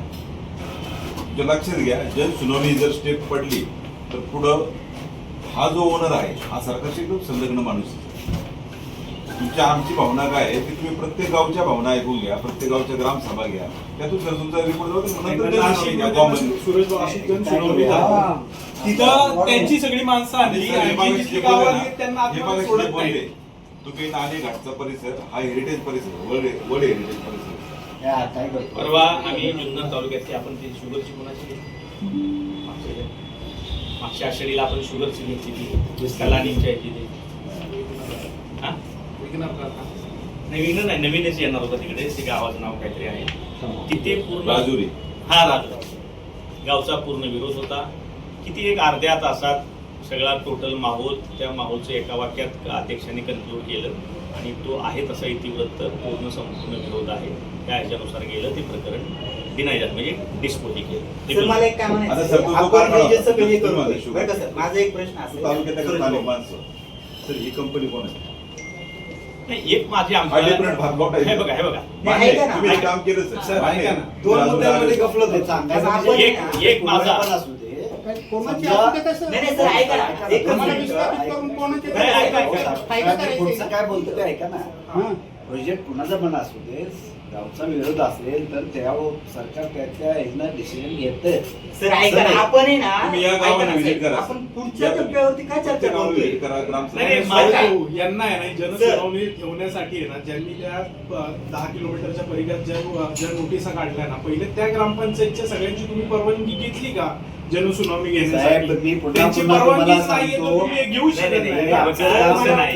तुमच्या लक्षात घ्या जन सुनावणी जर स्टेप पडली तर पुढं हा जो ओनर आहे हा सरकारशी एकदम संलग्न माणूस आहे. तुमच्या आमची भावना काय आहे की तुम्ही प्रत्येक गावच्या भावना ऐकून घ्या, प्रत्येक गावच्या ग्रामसभा घ्या, त्यातून जर तुमचा रिपोर्ट नंतर जनसुनावणी घ्या. गावामध्ये. सुरेश बाबा जनसुनावणी झाली. तिथं त्यांची सगळी माणसं आणि आली सर, हे आणि मागाशी जी जे गावं बोलले आहेत ना, त्यांना हे आतमध्ये मागाशी सोडत जे बोलले, नाही. तुम्ही नाणे घाटचा परिसर हा हेरिटेज परिसर वर्ल्ड हेरिटेज परिसर. या, काय करतो? परवा आम्ही जुन्नर तालुक्यातली आपण ती शुगरची कोणाची घेतली? मागच्या आषाढीला आपण शुगरची घेतली ती कलानीच्या याची ती. हा? नाही विघ्न नाही, नवीनच येणार होता तिकडे. ते गावाचं नाव काहीतरी आहे तिथे पूर्ण राजुरी. हा राजुरी गावचा पूर्ण विरोध होता. किती एक अर्ध्या तासात सगळा टोटल माहोल, त्या माहोलचं एका वाक्यात अध्यक्षांनी कन्क्लूड केलं आणि तो आहे तसा इतिवृत्त पूर्ण संपूर्ण विरोध आहे त्या ह्याच्यानुसार गेलं. ते प्रकरण डिनाय झालं म्हणजे डिस्पोजी सर केलं. मला एक काय आता म्हणायचं सर, तो आपण कारण हे जे सगळं हे तुम्ही करू मला शुगर- बरं का सर माझा एक प्रश्न असेल तालुक्यात सुरेश स्थानिक भाऊ. माणसं. सर ही कंपनी कोण आहे? नाही, एक माझी हा आमच्या डिफरंट भाग मोठा आहे. हे बघा हे बघा नाही, ऐका ना. तुम्ही हे काम केलं सर, सर. ऐका ना. दोन मुद्द्यांमध्ये गफलत होती. सांगायचं आपण- म्हणजे एक माझा पण असू दे. काय कोणाची समजा- असू दे कसं? नाही, नाही, सर, ऐका ना. एकच आम्हाला मिनिट. विस्थापित करून कोणाचे नाही, ऐका, अहो, ऐका. फायदा सरकारने पुढचं करायचा काय बोलतो ते ऐका ना. हां. प्रोजेक्ट कुणाचा पण असू दे, गावचा विरोध असेल तर त्यावर सरकार त्या ह्यानं डिसिजन घेतं. सर ऐका ना आपण आहे ना तुम्ही या ऐका गावाला ना, व्हिजिट सर, करा. आपण पुढच्या टप्प्यावरती काय चर्चा प्रत्येक गावाला करतोय व्हिजिट करा, ग्रामसभा. नाही, भाऊ, माझा- यांना आहे ना जनसुनावणी ठेवण्यासाठी आहे ना ज्यांनी त्या 10 किलोमीटरच्या परिघात ज्या नोटिसा काढल्या ना पहिले त्या ग्रामपंचायतच्या सगळ्यांची तुम्ही परवानगी घेतली का जनसुनावणी साहेब, घेण्यासाठी मी पुन्हा त्यांची पुन्हा परवानगीच तुम्हाला नाहीये तर सांगतो. तुम्ही घेऊ शकत नाही, नाही नाही, असं नाही.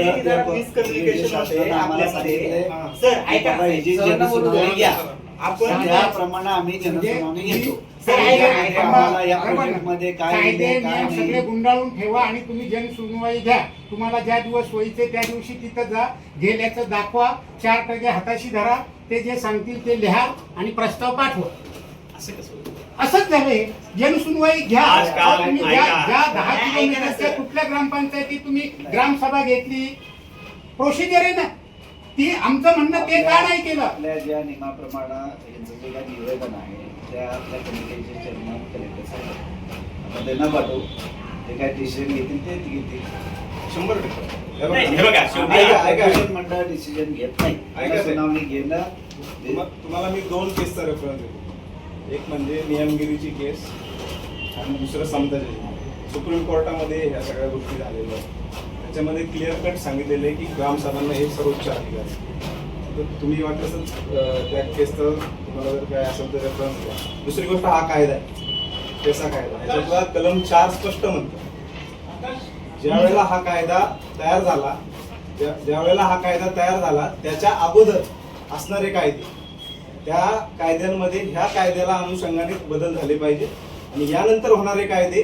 मिसकम्युनिकेशन होते आम्हाला आपल्यामध्ये. सांगितलंय. सर ऐका बाबा, ही जी सर, जनसुनावणी घ्या. आपण त्याप्रमाणे आम्ही जनसुनावणी घेतो. आम्हाला या प्रोजेक्टमध्ये काय कायदे दिले, काय नियम सगळे नाही. गुंडाळून ठेवा आणि तुम्ही जनसुनवाई घ्या. तुम्हाला ज्या दिवस सोयीचे त्या दिवशी तिथं जा, गेल्याचं दाखवा, 4 हाताशी धरा, ते जे सांगतील ते लिहा आणि प्रस्ताव पाठवा. असं कसं होतं? असंच झालंय. जनसुनवाई घ्या. आजकाल तुम्ही ऐका. ज्या 10 किलोमीटरच्या कुठल्या ग्रामपंचायतीत तुम्ही ग्रामसभा घेतली, प्रोसिजर आहे ना ती. आमचं म्हणणं ते का नाही केलं? आपल्या ज्या नियमाप्रमाणे यांचं जे काही निवेदन आहे त्या आपल्या कमिटीचे चेअरमन कलेक्टर साहेब आपण त्यांना पाठवू. ते काय डिसिजन घेतील ते घेतील. 100%. नाही, हे बघा, शेवटी ऐका. मंडळ डिसिजन घेत नाही. ऐका. सुनावणी घेणं तुम्हाला मी 2 केसचा रेफरन्स देतो. एक म्हणजे नियमगिरीची केस आणि दुसरं समताची. सुप्रीम कोर्टामध्ये ह्या सगळ्या गोष्टी झालेल्या आहेत. त्याच्यामध्ये क्लिअर कट सांगितलेलं आहे की ग्रामसभांना हे सर्वोच्च अधिकार आहे. तर तुम्ही वाटलं असेल त्या केसचं तुम्हाला जर काय असेल तर रेफरन्स द्या. दुसरी गोष्ट हा कायदा आहे, पेसा कायदा. ह्याच्यातला कलम 4 स्पष्ट म्हणतो ज्या वेळेला हा कायदा तयार झाला, ज्या वेळेला हा कायदा तयार झाला त्याच्या अगोदर असणारे कायदे, त्या कायद्यांमध्ये ह्या कायद्याला अनुषंगाने बदल झाले पाहिजे आणि यानंतर होणारे कायदे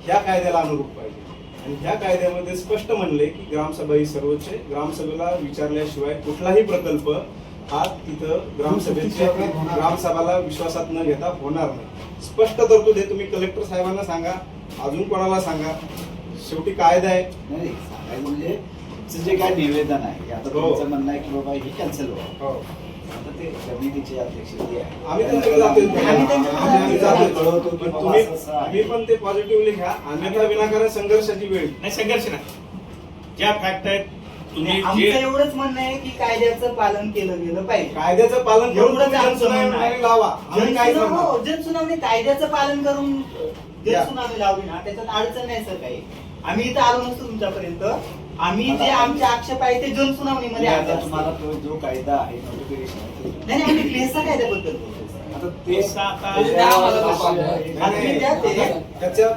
ह्या कायद्याला अनुरूप पाहिजे. आणि ह्या कायद्यामध्ये स्पष्ट म्हणले की ग्रामसभा ही सर्वोच्च आहे. ग्रामसभेला विचारल्याशिवाय कुठलाही प्रकल्प हा तिथं ग्रामसभाला विश्वासात न घेता होणार नाही. स्पष्ट तरतूद आहे. तुम्ही कलेक्टर साहेबांना सांगा, अजून कोणाला सांगा, शेवटी कायदा आहे. नाही सांगायचं म्हणजे तुमचं जे काय निवेदन आहे आता तुमचं म्हणणं आहे की बाबा ही कॅन्सल व्हावं. आता ते कमिटीचे अध्यक्ष जे आहे आम्ही त्यांच्याकडे जातो. आम्ही जातो. कळवतो की पण बाबा तुम्ही असं असं आहे. तुम्ही पण ते पॉझिटिव्हली घ्या. अन्यथा विनाकारण संघर्षाची वेळ. नाही, संघर्ष नाही. ज्या फॅक्ट आहेत तुम्ही आमचं जे एवढंच म्हणणं आहे की कायद्याचं पालन केलं गेलं पाहिजे. कायद्याचं पालन करून एवढंच तुम्ही आमचं म्हणणं जनसुनावणी आहे. लावा. आम्ही काय करणार? हो, जनसुनावणी कायद्याचं पालन करून जनसुनावणी लावली ना त्याच्यात अडचण नाही सर काही. आम्ही इथं आलो नसतो तुमच्यापर्यंत. आम्ही जे आमचे आक्षेप आहे ते जनसुनावणीमध्ये मी आणले आता असते. तुम्हाला तो जो कायदा आहे नोटिफिकेशन नाही नाही, आम्ही पेसा कायद्याबद्दल बोलतो सर. आता पेसा आता-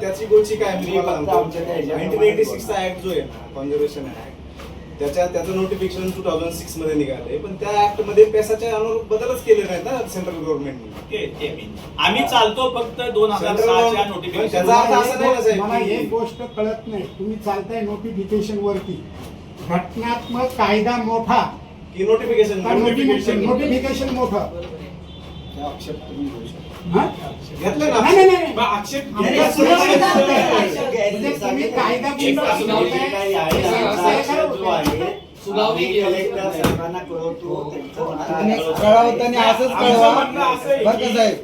त्याची गोष्टी काय मी तुम्हाला फक्त आमच्या त्या ह्याच्याप्रमाणे 1986 चा ऍक्ट जो आहे ना, कॉन्झर्वेशन ऍक्ट, त्याचं नोटिफिकेशन 2006 मध्ये निघालंय. पण त्या ऍक्ट मध्ये पेसाच्या अनुरूप बदलच केले नाहीत ना सेंट्रल गव्हर्नमेंटने. आम्ही चालतो फक्त 2006च्या नोटिफिकेशन. त्याचा अर्थ असं नाही ना साहेब मला की- एक गोष्ट कळत नाही. तुम्ही चालताय नोटिफिकेशन वरती. घटनात्मक कायदा मोठा की नोटिफिकेशन नोटिफिकेशन मोठं. त्या आक्षेप तुम्ही घेऊ शकता. हा? घेतलं ना. नाही, नाही, नाही. आक्षेप आमच्या सुनावणीत चालतंय. म्हणजे तुम्ही कायदा गुंडाळून सुनावणी ठेवताय. काही आहे हे आमचा असं आक्षेप खरं जो होतं. आहे सुनावणी आम्ही केली. कलेक्टर साहेबांना कळवतो त्यांचं म्हणणं आणि आहे. कळवताना असंच कळवा बरं का साहेब.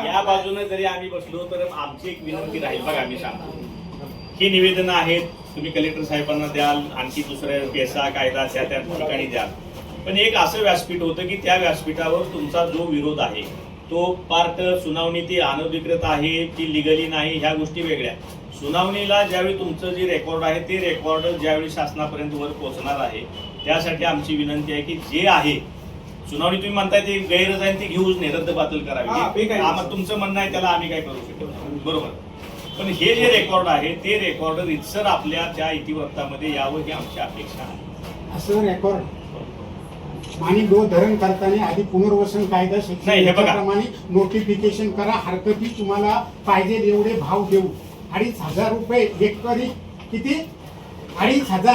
या बाजूने जरी आम्ही बसलो तर आमची एक विनंती राहील. बघा आम्ही सांगतो ही निवेदनं आहेत, तुम्ही कलेक्टर साहेबांना द्याल, आणखी दुसऱ्या पेसा कायदा त्या त्या ठिकाणी द्याल. पण एक असं व्यासपीठ होतं की त्या व्यासपीठावर तुमचा जो विरोध आहे तो पार्ट सुनावणी ती अनधिकृत आहे ती लिगली नाही, ह्या गोष्टी वेगळ्या. सुनावणीला ज्यावेळी तुमचं जे रेकॉर्ड आहे ते रेकॉर्ड ज्यावेळी शासनापर्यंत वर पोहोचणार आहे त्यासाठी आमची विनंती आहे की जे आहे सुनावणी तुम्ही म्हणताय ते गैरच आहे ती घेऊच नाही, रद्द बातल हा, करावी. ठीक आहे. आम्हाला तुमचं म्हणणं आहे त्याला आम्ही काय करू शकतो, बरोबर. पण हे जे रेकॉर्ड आहे ते रेकॉर्ड रितसर आपल्या त्या इतिवृत्तामध्ये यावं ही आमची अपेक्षा आहे. असं रेकॉर्ड आणि धरण करताना आधी पुनर्वसन कायदा नाही, हे बघा. प्रमाणे नोटिफिकेशन करा. हरकती तुम्हाला पाहिजे एवढे भाव देऊ. 2,500 रुपये एकरी किती? 2,500.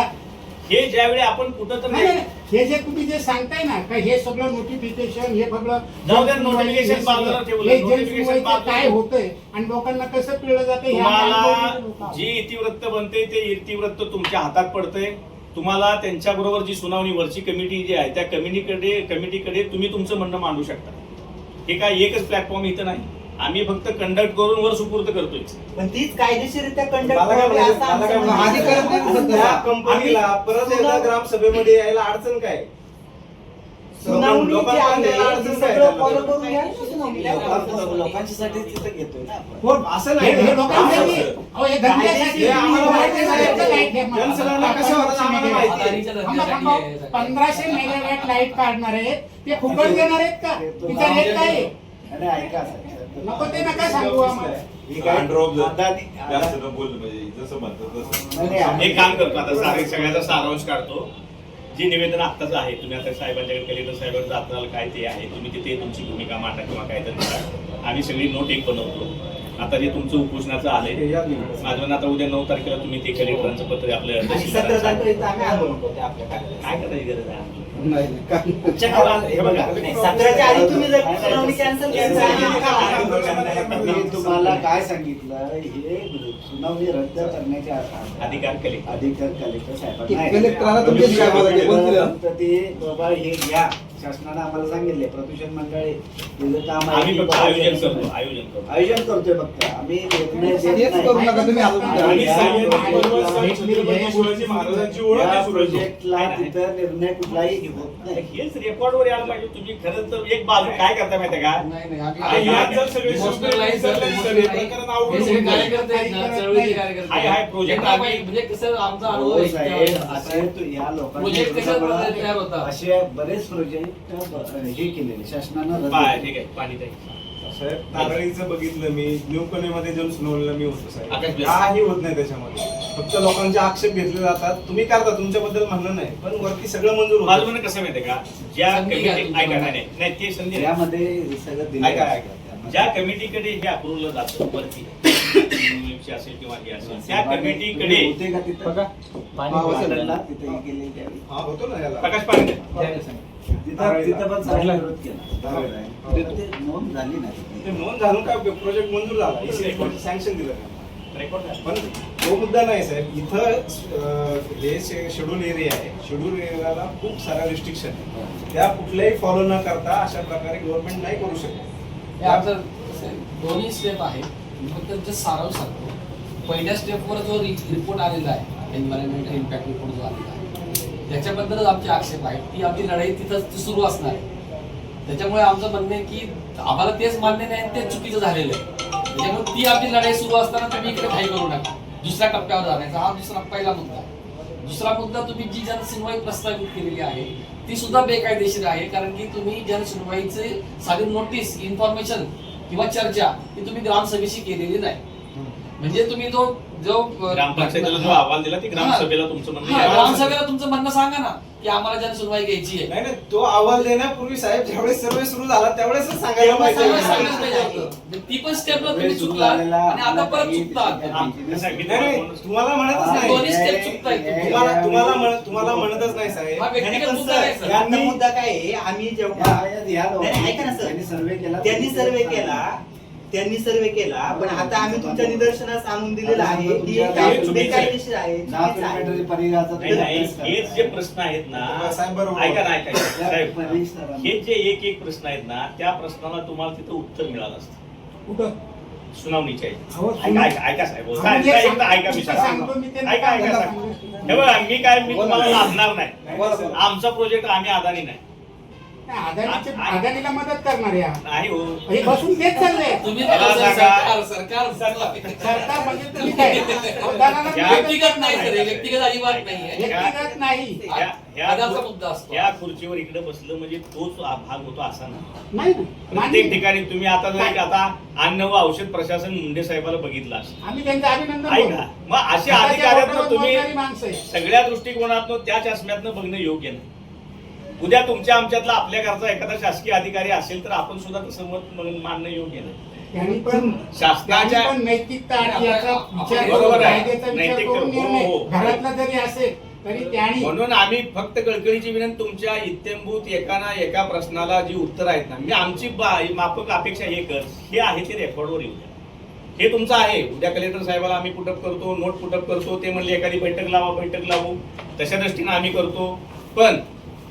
हे ज्यावेळी आपण कुठं तर नाही, नाही, हे जे तुम्ही जे सांगताय ना का हे सगळं नोटिफिकेशन हे सगळं जाऊ द्या, notification बाजूला ठेवलं. हे notification जनसुनवाईचं बाजूला. काय होतंय आणि लोकांना कसं पिळलं जातं तुम्हाला जी इतिवृत्त बनते ते इतिवृत्त तुमच्या हातात पडतंय. तुम्हाला त्यांच्याबरोबर जी सुनावणी वरची कमिटी जी आहे त्या कमिटीकडे तुम्ही तुमचं म्हणणं मांडू शकता. हे काय एकच प्लॅटफॉर्म इथं नाही, आम्ही फक्त कंडक्ट करून वर सुपूर्द करतोय. पण तीच कायदेशीरित्या कंडक्ट मला काय करावी असं म्हणायचं- मला काय आमचं म्हणणं आधी करत नाही आहे. ना त्या कंपनीला परत एकदा ग्रामसभेमध्ये यायला अडचण काय? सुनावणी जी आहे लोकांना ती अडचण काय? सगळं फॉलो करून घ्या ना सुनावणीला. लोकांच्यासाठी तिथं घेतोय ना आपण. कोण असं नाही हे ना. लोकांसाठी अहो, हे धंद्यासाठी हे आम्हाला माहिती आहे. तुम्ही जनसुनावणी कशा होतात आम्हाला माहिती आहे. अदानीच्या थांबा, धंद्यासाठी 1500 मेगावॅट लाईट काढणार आहेत ते फुकट देणार आहेत का? तिचा रेट काय आहे? आणि ऐका साहेब, नको ते नका सांगू आम्हाला. ही काय Androp जर अदानी- जास्त न बोललं म्हणजे जसं म्हणतात तसं. नाही, नाही, एक काम करतो आता सगळ्याचा सारांश काढतो. जे निवेदन आत्ताच आहे तुम्ही आता साहेबांच्याकडे कलेक्टर साहेबांकडे जाताल काय ते आहे तुम्ही तिथे तुमची भूमिका मांडा किंवा काय तर करा. आम्ही सगळी नोट एक बनवतो. आता जे तुमचं उपोषणाचं आलंय माझं आता उद्या 9 तारखेला तुम्ही ते कलेक्टरांचं पत्र आपल्या आणि 17 तारखेपर्यंत आम्ही आंदोलन करतो आपल्या कार्यालयात. काय करायची गरज आहे नाही, नाही. तुमच्या गावात हे बघा, नाही, 17च्या आधी तुम्ही जर सुनावणी कॅन्सल मी तुम्हाला काय सांगितलं, हे सुनावणी रद्द करण्याचे अधिकार कलेक्टर अधिकार कलेक्टर साहेबांना आहे. कलेक्टरांना तुमच्याशी काय बोलायचं? कोण दिलं? फक्त ते बाबा हे घ्या, शासनाने आम्हाला सांगितले प्रदूषण मंडळी त्याचं काम आहे आम्ही की फक्त बाबा आयोजन यांचं- करतो आयोजन करतो आयोजन करतोय फक्त आम्ही निर्णय देत हेच नाही. करू नका तुम्ही अजून आणि आणि या छत्रपती शिवाजी महाराजांची ओळख या आहे सुरळीत. प्रोजेक्टला तिथं निर्णय कुठलाही होत नाही. हेच रेकॉर्डवर यायला पाहिजे. तुम्ही खरंच तर एक बाजू काय करता माहिती का नाही नाही आणि यात जर सगळे Emotional नाही, sir. सगळे Emotional नाही. प्रकरण आवडून हे सगळे होऊन कार्यकर्ते आहेत ना, चळवळीचे कार्यकर्ते हाय, हाय, project त्यांना आम्ही- म्हणजे कसं आमचा अनुभव हो आहे साहेब, त्यावेळेस. असे तो या लोकांच्या Project कशा विरोधामुळे प्रकारे तयार होतात? असे बरेच प्रोजेक्ट हे केलेले शासनानं रद्द बाय, केले. ठीक आहे पाणी ताई. साहेब नारळीचं बघितलं मी न्यू कलेमध्ये जन सुनावलेलं मी होतो साहेब आकाश बेस. काही होत नाही त्याच्यामध्ये फक्त लोकांचे आक्षेप घेतले जातात तुम्ही करता तुमच्याबद्दल म्हणणं नाही पण वरती सगळं मंजूर माझं होतं म्हणणं कसं माहितीये का ज्या संधी घ्या कमिटी तुमच्या ऐका मनात. नाही नाही ते संधी नाही. यामध्ये हे सगळं दिलं ऐका आहे. ऐका ज्या कमिटीकडे हे अप्रुव्हल जातं वरती UMC असेल किंवा हे असेल त्या कमिटीकडे होते का तिथं वाटणला तिथे हे केले त्यावेळी. हा होतो ना याला प्रकाश पाणी तिथं पण सगळा विरोध केला ते नोंद झाली नाही. ते नोंद झालं काय प्रोजेक्ट मंजूर झाला सँक्शन दिलं त्यांना. रेकॉर्ड पण तो मुद्दा नाही साहेब इथं हे शेड्यूल एरिया आहे शेड्यूल एरियाला खूप साऱ्या रिस्ट्रिक्शन आहे त्या कुठल्याही फॉलो न करता अशा प्रकारे गव्हर्नमेंट नाही करू शकत हे आमचं दोन्ही स्टेप आहे. मी फक्त त्याचा सारांश सांगतो. पहिल्या स्टेपवर जो रिपोर्ट आलेला आहे एन्व्हायरमेंटल इम्पॅक्ट रिपोर्ट जो आलेला आहे त्याच्याबद्दलच आमचे आक्षेप आहेत. ती आमची लढाई तिथंच सुरू असणार आहे. त्याच्यामुळे आमचं म्हणणं आहे की आम्हाला तेच मान्य नाही आणि तेच चुकीचं झालेलं आहे. त्याच्यामुळे ती आमची लढाई सुरू असताना तुम्ही इकडे काही करू नका. दुसऱ्या टप्प्यावर जाण्याचा हा दुसरा पहिला मुद्दा आहे. दुसरा मुद्दा तुम्ही जी जनसुनवाई प्रस्तावित केलेली आहे ती सुद्धा बेकायदेशीर आहे. कारण की तुम्ही जनसुनवाईचे साधी नोटीस इन्फॉर्मेशन किंवा चर्चा ही तुम्ही ग्रामसभेशी केलेली नाही. म्हणजे तुम्ही जो ग्रामपंचायतीला जो अहवाल दिला ती ग्रामसभेला तुमचं म्हणणं आहे. ग्रामसभेला तुमचं म्हणणं सांगा ना की आम्हाला जनसुनवाई घ्यायची आहे. नाही नाही तो अहवाल देण्यापूर्वी साहेब ज्यावेळेस सर्वे सुरू झाला त्यावेळेस सांगायला सांगायला पाहिजे होतं. ती पण स्टेपला तुम्ही चुकला आणि आता परत चुकतात. नाही तुम्हाला म्हणतच नाही दोन्ही स्टेप चुकतायत तुम्ही. तुम्हाला म्हणतच नाही साहेब हा व्यक्तिगत मुद्दा आहे सर. यांना मुद्दा काय आहे आम्ही जेव्हा या नाही, नाही, ऐका ना सर. त्यांनी सर्वे केला त्यांनी सर्वे केला पण आता आम्ही तुमच्या निदर्शनास आणून दिलेलं आहे की तुमच्या हे चुकीचं आहे. बेकायदेशीर आहे, 10 चुकीचं आहे. किलोमीटर परिघाचा नाही नाही हेच जे प्रश्न आहेत ना साहेब बरोबर. ऐका ना ऐका साहेब परिसरात. हे जे एक प्रश्न आहेत ना त्या प्रश्नाला तुम्हाला तिथं उत्तर मिळालं असतं कुठं सुनावणीच्या अहो, ऐका ऐका ऐका साहेब अहो, साहेब, म्हणजे एकदा ऐका मी सांगतो सांगतो मी ते ऐका ऐका साहेब हे बघा मी तुम्हाला लादणार नाही बोला, बोला. आमचा प्रोजेक्ट आम्ही अदानी नाही अदानीला मदत करणार या नाही हो हे बसून तेच चाललंय तुम्ही मला सांगा. सरकार सरकार म्हणजे तुम्ही काय अदानाला या- मदत व्यक्तिगत नाही सर हे व्यक्तिगत अजिबात नाही आहे. व्यक्तिगत नाही पदाचा मुद्दा असतो. या खुर्चीवर इकडे बसलं म्हणजे तोच भाग होतो असा ना नाही ना. प्रत्येक मान्य. ठिकाणी तुम्ही आता जर आता अन्न व औषध प्रशासन मुंडे साहेबाला बघितलं असं आम्ही त्यांचं अभिनंदन ऐका करू. मग अशा हाताच्या अधिकाऱ्यातनं बोटावर तुम्ही बोलणारी माणसं आहे. सगळ्या दृष्टिकोनातनं त्या चष्म्यातनं बघणं योग्य नाही. उद्या तुमच्या आमच्यातला आपल्याकडचा एखादा शासकीय अधिकारी असेल तर आपण सुद्धा तसं मत मानणं योग्य नाही. त्यांनी पण शासनाच्या त्यांनी पण नैतिकता आणि याचा विचार बरोबर करून, आहे. कायद्याचा विचार नैतिकता, करून हो, निर्णय हो. घरातला जरी असेल तरी त्यांनी म्हणून आम्ही फक्त कळकळीची विनंती तुमच्या इत्यंभूत एका प्रश्नाला जी उत्तर आहेत ना मी आमची माफक अपेक्षा एकच हे आहे ते रेकॉर्डवर येऊ द्या. हे तुमचं आहे. उद्या कलेक्टर साहेबाला आम्ही पुटअप करतो नोट पुटअप करतो ते म्हणले एखादी बैठक लावू तशा दृष्टीने आम्ही करतो. पण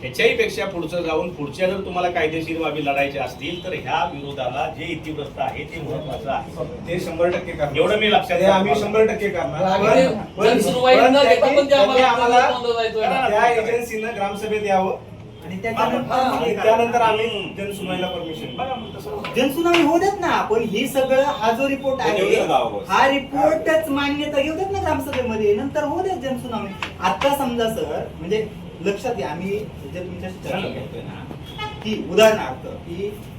ह्याच्याही पेक्षा पुढचं जाऊन पुढच्या जर तुम्हाला कायदेशीर बाबी लढायच्या असतील तर ह्या विरोधाला जे इतिवृत्त आहे ते महत्वाचं आहे. ते 100% करणार एवढं मी लक्षात ते आम्ही 100% करणार आणि ते जनसुनवाई न घेता पण ते त्यांनी आम्हाला नोंदवता येतोय ना. त्या एजन्सीनं ग्रामसभेत यावं आणि आणि त्याच्यानंतर त्यानंतर आम्ही जनसुनवाईला परमिशन बघा मग तसं जनसुनावणी होऊ देत ना पण हे सगळं हा जो रिपोर्ट आहे येऊ देत गावावर. हा रिपोर्टच मान्यता घेऊ देत ना ग्रामसभेमध्ये नंतर होऊ देत जनसुनावणी. आता समजा सर म्हणजे लक्षात घ्या आम्ही जे तुमच्याशी चर्चा करतोय ना की उदाहरणार्थ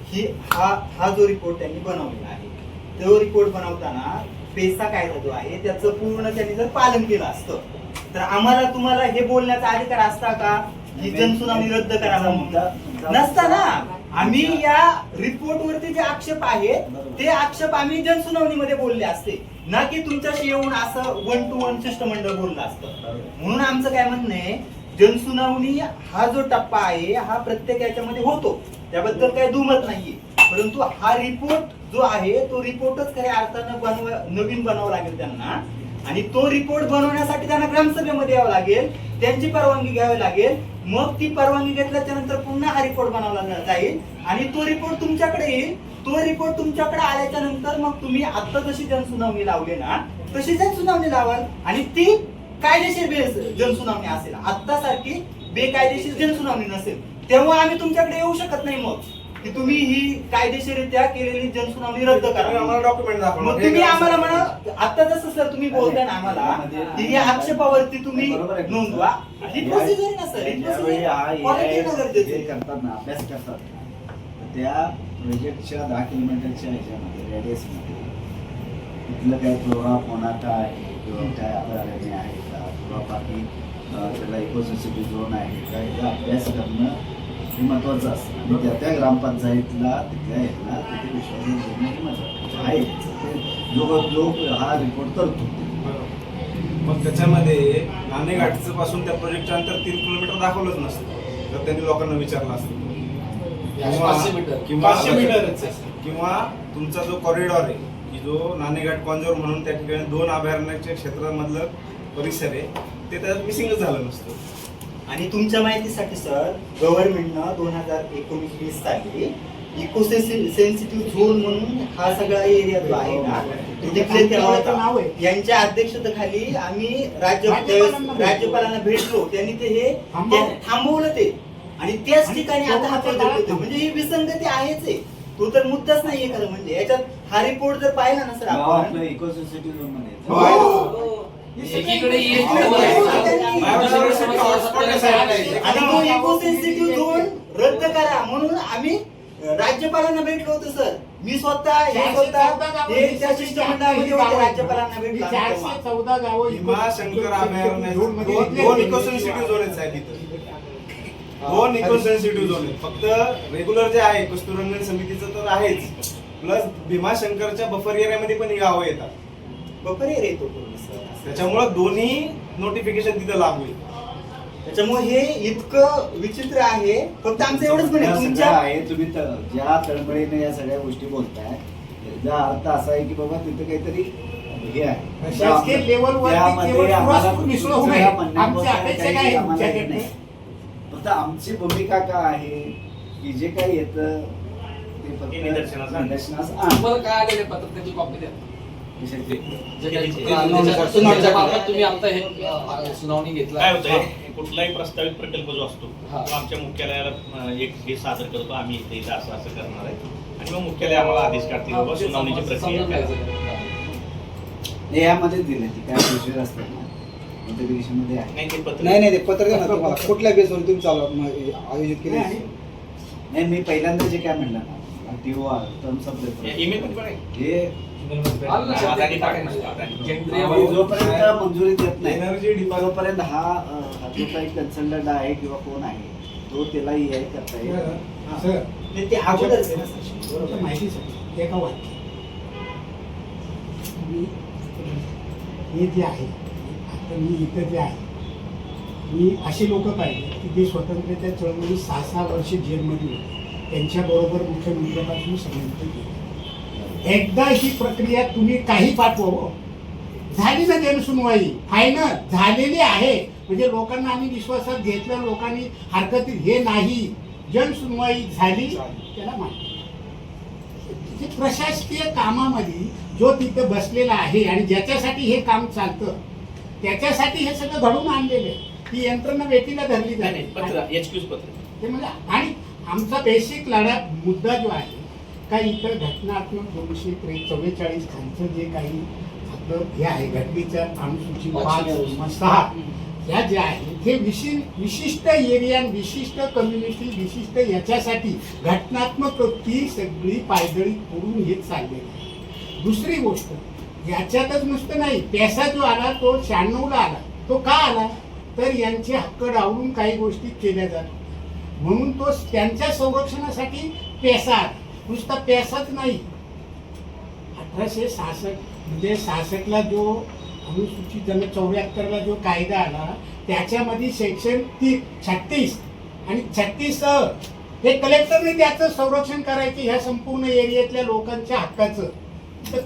की हा जो रिपोर्ट त्यांनी बनवलेला आहे तो रिपोर्ट बनवताना पेसा कायदा जो आहे त्याचं पूर्ण त्यांनी जर पालन केलं असतं तर आम्हाला तुम्हाला हे बोलण्याचा अधिकार असता का ही जनसुनावणी रद्द करा म्हणून नसता ना. आम्ही या रिपोर्ट वरती जे आक्षेप आहेत ते आक्षेप आम्ही जनसुनावणीमध्ये बोलले असते, ना की तुमच्याशी येऊन असं 1 to 1 शिष्टमंडळ बोललं असतं. म्हणून आमचं काय म्हणणं आहे, जनसुनावणी हा जो टप्पा आहे हा प्रत्येक याच्यामध्ये होतो, त्याबद्दल काही दुमत नाहीये. परंतु हा रिपोर्ट जो आहे तो रिपोर्टच खऱ्या अर्थानं नवीन बनावा लागेल त्यांना, आणि तो रिपोर्ट बनवण्यासाठी त्यांना ग्रामसभेमध्ये यावं लागेल, त्यांची परवानगी घ्यावी लागेल. मग ती परवानगी घेतल्याच्या नंतर पुन्हा हा रिपोर्ट बनवला जाईल आणि तो रिपोर्ट तुमच्याकडे येईल. तो रिपोर्ट तुमच्याकडे आल्याच्या नंतर मग तुम्ही आता जशी जनसुनावणी लावली ना तशी जनसुनावणी लावाल, आणि ती कायदेशीर जनसुनावणी असेल. आत्तासारखी बेकायदेशीर जनसुनावणी नसेल. तेव्हा आम्ही तुमच्याकडे येऊ शकत नाही मग की तुम्ही ही कायदेशीररित्या केलेली जनसुनावणी रद्द करा. आम्हाला डॉक्युमेंट दाखवा. मग तुम्ही आम्हाला म्हणा, आता जसं सर तुम्ही बोलताय ना आम्हाला की या आक्षेपावरती तुम्ही नोंदवा, ही प्रोसिजर आहे ना सर, ही ज्यावेळी हा प्रोसिजर गरजेचं हे आहे. करतात ना, अभ्यास करतात ना, त्या प्रोजेक्टच्या 10 किलोमीटरच्या ह्याच्यामध्ये रेडियसमध्ये कुठलं काय फ्लोरा फोना काय आहे किंवा काय अभयारण्य आहे का किंवा बाकी त्याला इकोसिस्टम झोन आहे का, याचा अभ्यास करणं हे महत्त्वाचं असतं. आणि त्या ग्रामपंचायतला तिथल्या ह्याला तिथे विश्वास ठेवणं महत्त्वाचं आहे. ते जो हा रिपोर्ट करतो. मग त्याच्यामध्ये नाणेघाटचं पासून त्या प्रोजेक्टच्या अंतर 3 किलोमीटर दाखवलंच नसतं जर त्यांनी लोकांना विचारलं असतं. 500 मीटर. किंवा 500 मीटरच आहे. किंवा तुमचा जो कॉरिडॉर आहे की जो नाणेघाट कॉन्झर्व म्हणून त्या ठिकाणी 2 अभयारण्याच्या क्षेत्रामधलं परिसर आहे ते त्यात मिसिंगच झालं नसतं. आणि तुमच्या माहितीसाठी सर, गव्हर्नमेंटनं 2019-20 साली इको सेन्सिटिव्ह झोन म्हणून हा सगळा एरिया जो आहे ना तिथले नाव आहे. यांच्या अध्यक्षतेखाली आम्ही राज्यपालांना भेटलो, त्यांनी ते हे थांबवलं ते, आणि त्याच ठिकाणी आता हा प्रोजेक्ट होतो. म्हणजे ही विसंगती आहेच आहे, तो तर मुद्दाच नाहीये खरं म्हणजे. याच्यात हा रिपोर्ट जर पाहिला ना सर आपण, आपलं इकोसिस्टम झोन मध्ये एकीकडे आणि तो इको सेन्सिटिव्ह झोन रद्द करा म्हणून आम्ही राज्यपालांना भेटलो होतो सर. मी स्वतः हे त्या शिष्टमंडळामध्ये होते, राज्यपालांना भेटलो आम्ही तेव्हा. 414 गावं भीमाशंकर अभयारण्यात 2 इको सेन्सिटिव्ह झोन आहेत साहेब इथं. 2 इको सेन्सिटिव्ह झोन आहेत. फक्त रेग्युलर जे आहे कस्तुरंगण समितीचं तर आहेच, प्लस भीमाशंकरच्या बफर एरियामध्ये पण ही गावं येतात. बरोबर आहे रे तो पूर्ण सर. त्याच्यामुळे दोन्ही नोटिफिकेशन तिथं लागू आहे. त्याच्यामुळे हे इतकं विचित्र आहे. फक्त आमचं एवढंच म्हणे तुमच्या आहे, तुम्ही ज्या तळमळीने या सगळ्या गोष्टी बोलताय त्याचा अर्थ असा आहे की बाबा तिथे काहीतरी हे आहे. प्रशासकीय लेवलवरती त्यामध्ये केवळ आम्हाला सुवासिक मिसळ होऊ नये. दुसऱ्या म्हणण्याबद्दल आमची अपेक्षा काय आहे आम्हाला तुमच्याकडे? नाही. फक्त आमची भूमिका काय आहे की जे काही येतं ते फक्त हे निदर्शनास आणतं. निदर्शनास आणतं. तुम्हाला काय आलेले पत्र त्याची कॉपी द्या. विषय जे काही सुनावणी त्याच्या बाबत तुम्ही आता हे सुनावणी घेतला. काय होतंय, कुठलाही प्रस्तावित प्रकल्प जो असतो हा. तो आमच्या मुख्यालयाला एक हे सादर करतो, आम्ही इथे असं असं करणार आहे, आणि मग मुख्यालय आम्हाला आदेश काढतील बाबा सुनावणीची प्रक्रिया समजून काय. घ्यायचं. यामध्ये दिले ती काय विषय असतात ना नोटिफिकेशन मध्ये आहे. नाही ते पत्र नाही ते पत्र द्या ना तुम्हाला. कुठल्या बेसवर तुम्ही आयोजित केले? नाही मी पहिल्यांदा जे काय म्हणलं ना टर्म्स ऑफ ईमेल पण आहे. हे आलं लक्षात. अदानी पाठवणार, अदानी. केंद्रीय आम्ही जोपर्यंत मंजुरी देत नाही एनर्जी डिपार्टमेंट तोपर्यंत हा जो काही कन्सल्टंट आहे किंवा कोण आहे तो त्याला EI करता येईल. सर, ते अगोदरच आहे ना सर. बरोबर माहितीसाठी एका वाक्य हे जे आहे आता मी इथं जे आहे मी असे लोक पाहिले की जे स्वतंत्रतेच्या चळवळी 6-6 वर्ष जेलमध्ये होते, त्यांच्याबरोबर मुख्यमंत्र्यापासून संबंध केले. एकदा ही प्रक्रिया तुम्ही काही पाठवा, झाली ना जनसुनवाई फायनल झालेली आहे, म्हणजे लोकांना आम्ही विश्वासात घेतलं, लोकांनी हरकती हे नाही, जनसुनवाई झाली त्याला मान्य. प्रशासकीय कामामध्ये जो तिथं बसलेला आहे आणि ज्याच्यासाठी हे काम चालतं त्याच्यासाठी हे सगळं घडून आणलेलं आहे. ही यंत्रणा वेटीला धरली नाही, नाही, जाते पत्र HQ's पत्र. ते म्हणजे. आणि आमचा बेसिक लढा मुद्दा जो आहे काही इतर घटनात्मक 244 खालचं जे काही आपलं हे आहे घटनेच्या अनुसूची 5-6 ह्या ज्या आहेत हे विशिष्ट एरिया विशिष्ट कम्युनिटी विशिष्ट याच्यासाठी घटनात्मक ती सगळी पायदळी करून हे चाललेली आहे. दुसरी गोष्ट याच्यातच नुसतं नाही, पैसा जो आला तो 96ला आला. तो का आला तर यांचे हक्क डावलून काही गोष्टी केल्या जातात. म्हणून तो त्यांच्या संरक्षणासाठी पेसा, नुसता पेसाच नाही. 1866 म्हणजे 66ला जो अनुसूचित जन 74ला जो कायदा आला त्याच्यामध्ये सेक्शन 36 आणि 36 हे कलेक्टरने त्याचं संरक्षण करायचे ह्या संपूर्ण एरियातल्या लोकांच्या हक्काचं. तर